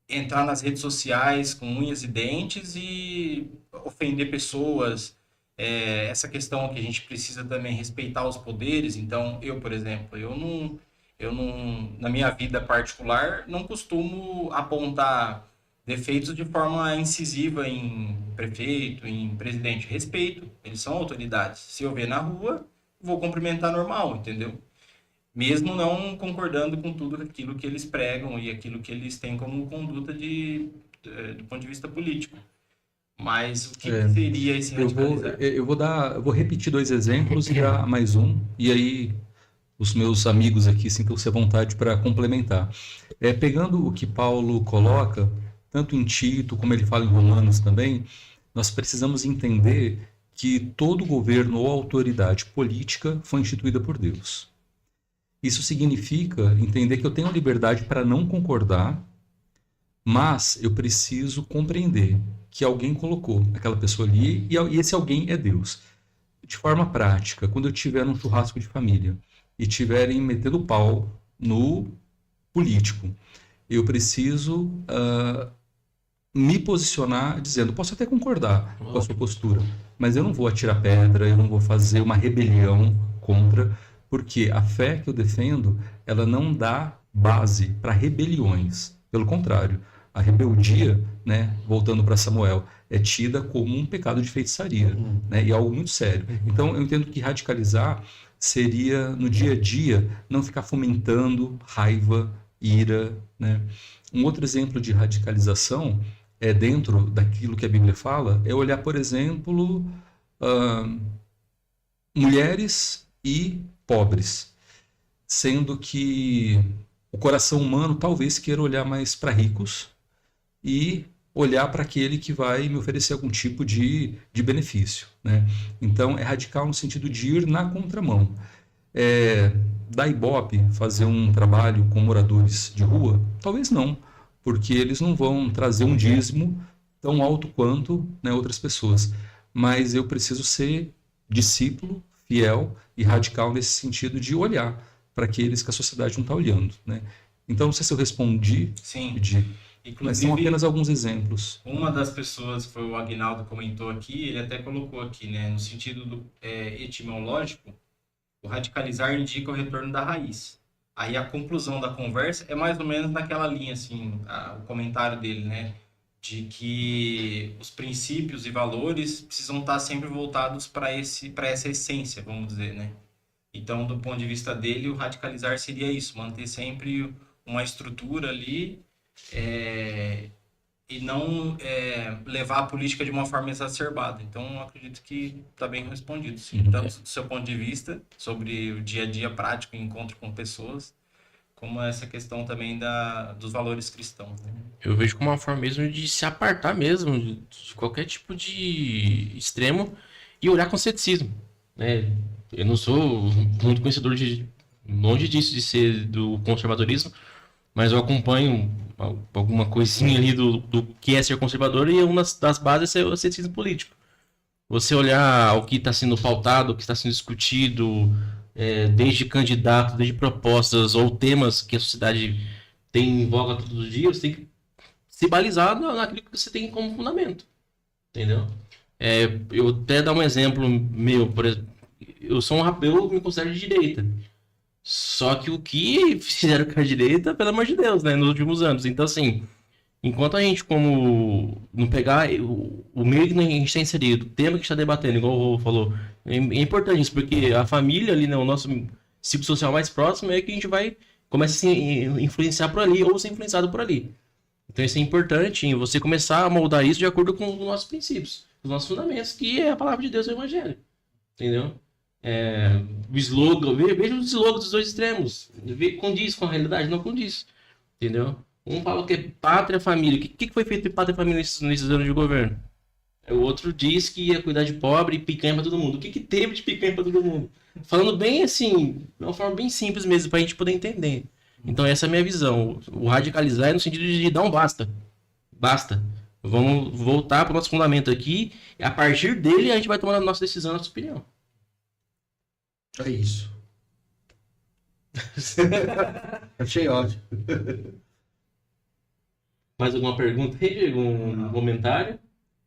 entrar nas redes sociais com unhas e dentes e ofender pessoas. Essa questão que a gente precisa também respeitar os poderes. Então, eu, por exemplo, eu não, na minha vida particular, não costumo apontar defeitos de forma incisiva em prefeito, em presidente. Respeito, eles são autoridades. Se eu ver na rua, vou cumprimentar normal, entendeu? Mesmo não concordando com tudo aquilo que eles pregam e aquilo que eles têm como conduta do ponto de vista político. Mas o que seria esse radicalizar? Eu vou repetir dois exemplos e dar mais um, e aí os meus amigos aqui sintam-se à vontade para complementar. Pegando o que Paulo coloca, tanto em Tito como ele fala em Romanos também, nós precisamos entender que todo governo ou autoridade política foi instituída por Deus. Isso significa entender que eu tenho liberdade para não concordar, mas eu preciso compreender que alguém colocou aquela pessoa ali e esse alguém é Deus. De forma prática, quando eu tiver um churrasco de família e estiverem metendo pau no político, eu preciso me posicionar dizendo, posso até concordar com a sua postura, mas eu não vou atirar pedra, eu não vou fazer uma rebelião contra, porque a fé que eu defendo, ela não dá base para rebeliões. Pelo contrário, a rebeldia, né, voltando para Samuel, é tida como um pecado de feitiçaria, né, e algo muito sério. Então, eu entendo que radicalizar seria, no dia a dia, não ficar fomentando raiva, ira, né? Um outro exemplo de radicalização, dentro daquilo que a Bíblia fala, é olhar, por exemplo, mulheres e pobres, sendo que o coração humano talvez queira olhar mais para ricos e olhar para aquele que vai me oferecer algum tipo de benefício, né? Então, é radical no sentido de ir na contramão. Da Ibope fazer um trabalho com moradores de rua? Talvez não, porque eles não vão trazer um dízimo tão alto quanto, né, outras pessoas. Mas eu preciso ser discípulo, fiel e radical nesse sentido de olhar para aqueles que a sociedade não está olhando, né? Então, não sei se eu respondi, Sim. Mas são apenas alguns exemplos. Uma das pessoas, foi o Agnaldo comentou aqui, ele até colocou aqui, né, no sentido etimológico, o radicalizar indica o retorno da raiz. Aí a conclusão da conversa é mais ou menos naquela linha, assim, o comentário dele, né, de que os princípios e valores precisam estar sempre voltados para essa essência, vamos dizer, né. Então, do ponto de vista dele, o radicalizar seria isso, manter sempre uma estrutura ali, e não levar a política de uma forma exacerbada. Então, eu acredito que está bem respondido, sim. Tanto do seu ponto de vista, sobre o dia a dia prático, encontro com pessoas, como essa questão também dos valores cristãos, né? Eu vejo como uma forma mesmo de se apartar mesmo de qualquer tipo de extremo e olhar com ceticismo, né? Eu não sou muito conhecedor longe disso, de ser do conservadorismo, mas eu acompanho alguma coisinha ali do que é ser conservador, e uma das bases é o ceticismo político. Você olhar o que está sendo pautado, o que está sendo discutido, desde candidatos, desde propostas ou temas que a sociedade tem em voga todos os dias, você tem que se balizar naquilo que você tem como fundamento. Entendeu? Eu até dar um exemplo meu, por exemplo, eu me considero de direita. Só que o que fizeram com a direita, pelo amor de Deus, né, nos últimos anos. Então, assim, enquanto a gente, como não pegar o meio que a gente está inserido, o tema que a gente está debatendo, igual o Rô falou, é importante isso, porque a família ali, né, o nosso ciclo social mais próximo é que a gente começa a se influenciar por ali, ou ser influenciado por ali. Então, isso é importante, em você começar a moldar isso de acordo com os nossos princípios, os nossos fundamentos, que é a palavra de Deus e o Evangelho. Entendeu? O slogan, veja os slogans dos dois extremos. Condiz com a realidade? Não condiz. Entendeu? Um fala que é pátria, família. O que foi feito de pátria e família nesses anos de governo? O outro diz que ia cuidar de pobre e picanha pra todo mundo. O que teve de picanha pra todo mundo? Falando bem assim, de uma forma bem simples mesmo, pra gente poder entender. Então essa é a minha visão. O radicalizar é no sentido de dar um basta. Basta. Vamos voltar pro nosso fundamento aqui, e a partir dele a gente vai tomar a nossa decisão, a nossa opinião. É isso. Achei ótimo. Mais alguma pergunta aí? Algum comentário?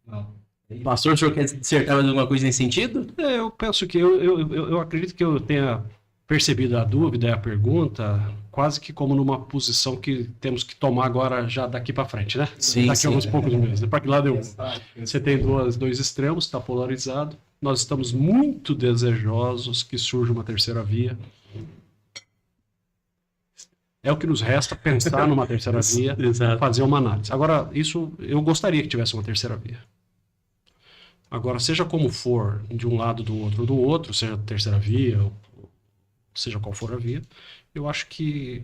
Não. Pastor, o senhor quer dissertar mais alguma coisa nesse sentido? Eu penso que eu acredito que eu tenha percebido a dúvida e a pergunta quase que como numa posição que temos que tomar agora já daqui para frente, né? Sim, daqui a alguns poucos meses. Para que lado eu vou? Você tem dois extremos, está polarizado. Nós estamos muito desejosos que surja uma terceira via. É o que nos resta, pensar numa terceira via, fazer uma análise. Agora, isso eu gostaria que tivesse uma terceira via. Agora, seja como for, de um lado do outro, seja a terceira via, ou seja qual for a via, eu acho que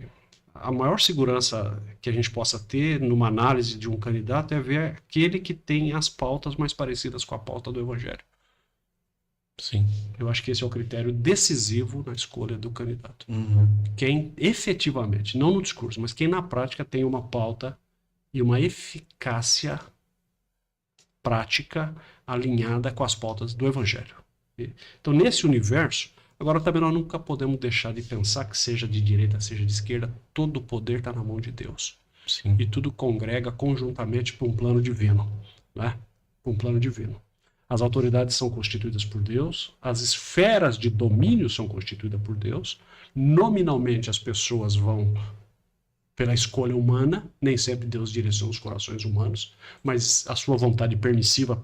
a maior segurança que a gente possa ter numa análise de um candidato é ver aquele que tem as pautas mais parecidas com a pauta do Evangelho. Sim. Eu acho que esse é o critério decisivo na escolha do candidato. Quem efetivamente, não no discurso, mas quem na prática tem uma pauta e uma eficácia prática alinhada com as pautas do Evangelho. Então, nesse universo, agora também nós nunca podemos deixar de pensar que seja de direita, seja de esquerda, todo o poder está na mão de Deus. Sim. E tudo congrega conjuntamente para um plano divino, né? Para um plano divino. As autoridades são constituídas por Deus, as esferas de domínio são constituídas por Deus, nominalmente as pessoas vão pela escolha humana, nem sempre Deus direciona os corações humanos, mas a sua vontade permissiva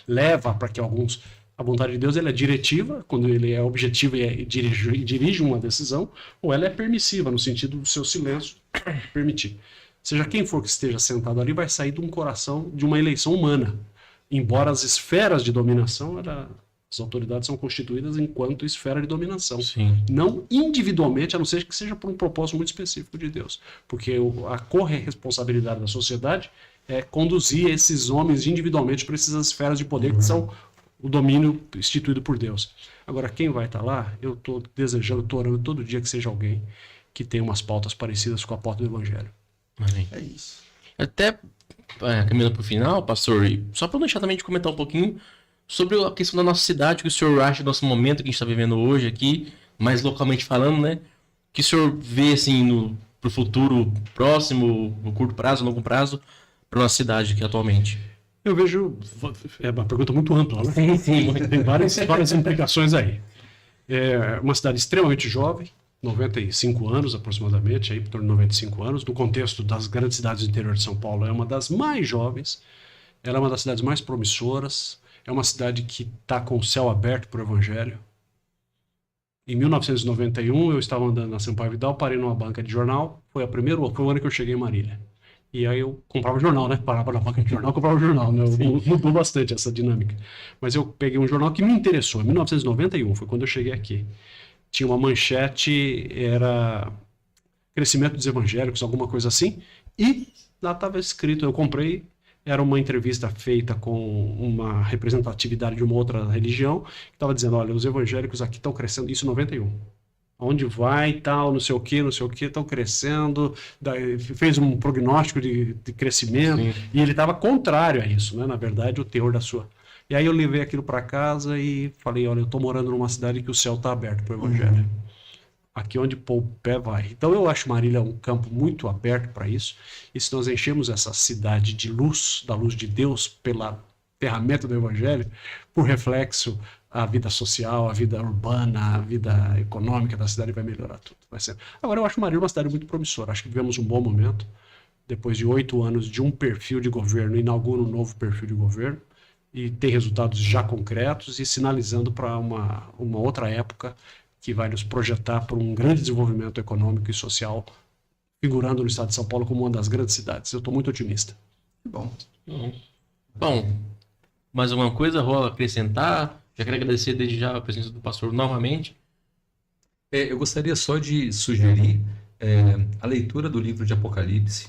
leva para que alguns... A vontade de Deus ela é diretiva, quando ele é objetivo e dirige uma decisão, ou ela é permissiva, no sentido do seu silêncio permitir. Seja quem for que esteja sentado ali, vai sair de um coração, de uma eleição humana. Embora as esferas de dominação As autoridades são constituídas enquanto esfera de dominação. Sim. Não individualmente, a não ser que seja por um propósito muito específico de Deus. Porque a corresponsabilidade da sociedade é conduzir esses homens individualmente para essas esferas de poder que são o domínio instituído por Deus. Agora, quem vai estar lá, eu estou desejando, estou orando todo dia que seja alguém que tenha umas pautas parecidas com a pauta do Evangelho. Amém. É isso. Até caminhando para o final, pastor, e só para deixar também de comentar um pouquinho sobre a questão da nossa cidade, o que o senhor acha do nosso momento que a gente está vivendo hoje aqui, mais localmente falando, né? O que o senhor vê, assim, para o futuro próximo, no curto prazo, longo prazo, para nossa cidade aqui atualmente? Eu vejo, é uma pergunta muito ampla, né? Sim, sim. Tem várias implicações aí. É uma cidade extremamente jovem, 95 anos aproximadamente, aí, por torno de 95 anos. No contexto das grandes cidades do interior de São Paulo, é uma das mais jovens, ela é uma das cidades mais promissoras, é uma cidade que está com o céu aberto para o Evangelho. Em 1991, eu estava andando na Sampaio Vidal, parei numa banca de jornal, foi o ano que eu cheguei em Marília. E aí eu comprava jornal, né? Parava na banca de jornal, comprava jornal. Né? Mudou bastante essa dinâmica. Mas eu peguei um jornal que me interessou. Em 1991, foi quando eu cheguei aqui. Tinha uma manchete, era Crescimento dos Evangélicos, alguma coisa assim. E lá estava escrito, eu comprei, era uma entrevista feita com uma representatividade de uma outra religião, que estava dizendo, olha, os evangélicos aqui estão crescendo, isso em 91. Onde vai e tal, não sei o que, estão crescendo, fez um prognóstico de crescimento, Sim. e ele estava contrário a isso, né? Na verdade, o teor da sua. E aí eu levei aquilo para casa e falei, olha, eu estou morando numa cidade que o céu está aberto para o Evangelho. Aqui onde pôr o pé vai. Então eu acho Marília um campo muito aberto para isso, e se nós enchemos essa cidade de luz, da luz de Deus, pela ferramenta do Evangelho, por reflexo, a vida social, a vida urbana, a vida econômica da cidade vai melhorar tudo. Vai ser. Agora, eu acho Marília uma cidade muito promissora. Acho que vivemos um bom momento. Depois de 8 anos de um perfil de governo, inaugura um novo perfil de governo e tem resultados já concretos e sinalizando para uma outra época que vai nos projetar para um grande desenvolvimento econômico e social, figurando no estado de São Paulo como uma das grandes cidades. Eu estou muito otimista. Bom. Bom, mais alguma coisa, Rô, acrescentar? Já quero agradecer desde já a presença do pastor novamente. Eu gostaria só de sugerir a leitura do livro de Apocalipse,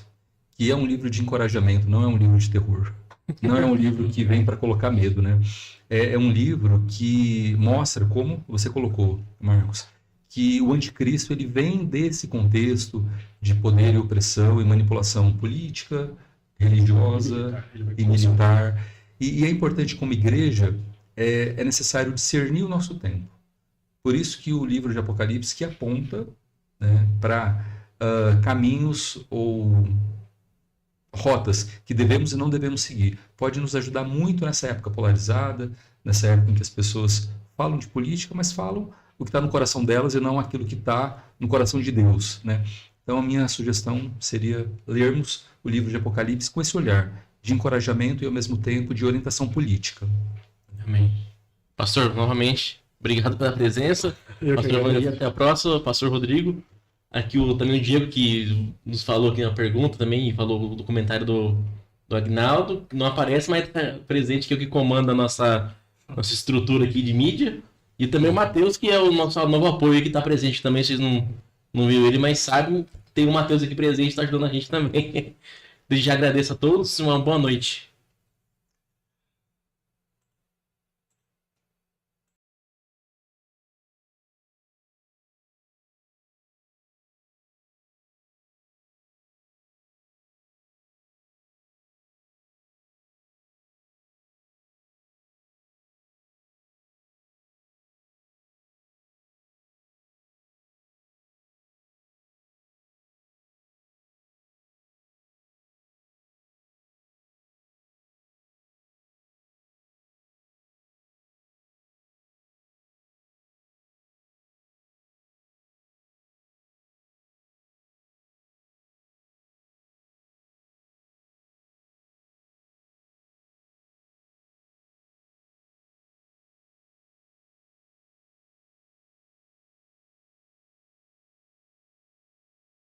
que é um livro de encorajamento, não é um livro de terror. Não é um livro que vem para colocar medo, né? É um livro que mostra, como você colocou, Marcos, que o anticristo ele vem desse contexto de poder e opressão e manipulação política, religiosa e militar. E é importante, como igreja, é necessário discernir o nosso tempo. Por isso que o livro de Apocalipse que aponta, né, para caminhos ou rotas que devemos e não devemos seguir. Pode nos ajudar muito nessa época polarizada, nessa época em que as pessoas falam de política, mas falam o que está no coração delas e não aquilo que está no coração de Deus, né? Então a minha sugestão seria lermos o livro de Apocalipse com esse olhar de encorajamento e ao mesmo tempo de orientação política. Amém. Pastor, novamente, obrigado pela presença. Pastor Maria, até a próxima. Pastor Rodrigo. Aqui também o Diego, que nos falou aqui na pergunta também, falou do comentário do Agnaldo. Não aparece, mas está presente, que é o que comanda a nossa estrutura aqui de mídia. E também o Matheus, que é o nosso novo apoio, que está presente também. Vocês não viram ele, mas sabem, tem o Matheus aqui presente, está ajudando a gente também. Desde já agradeço a todos, uma boa noite.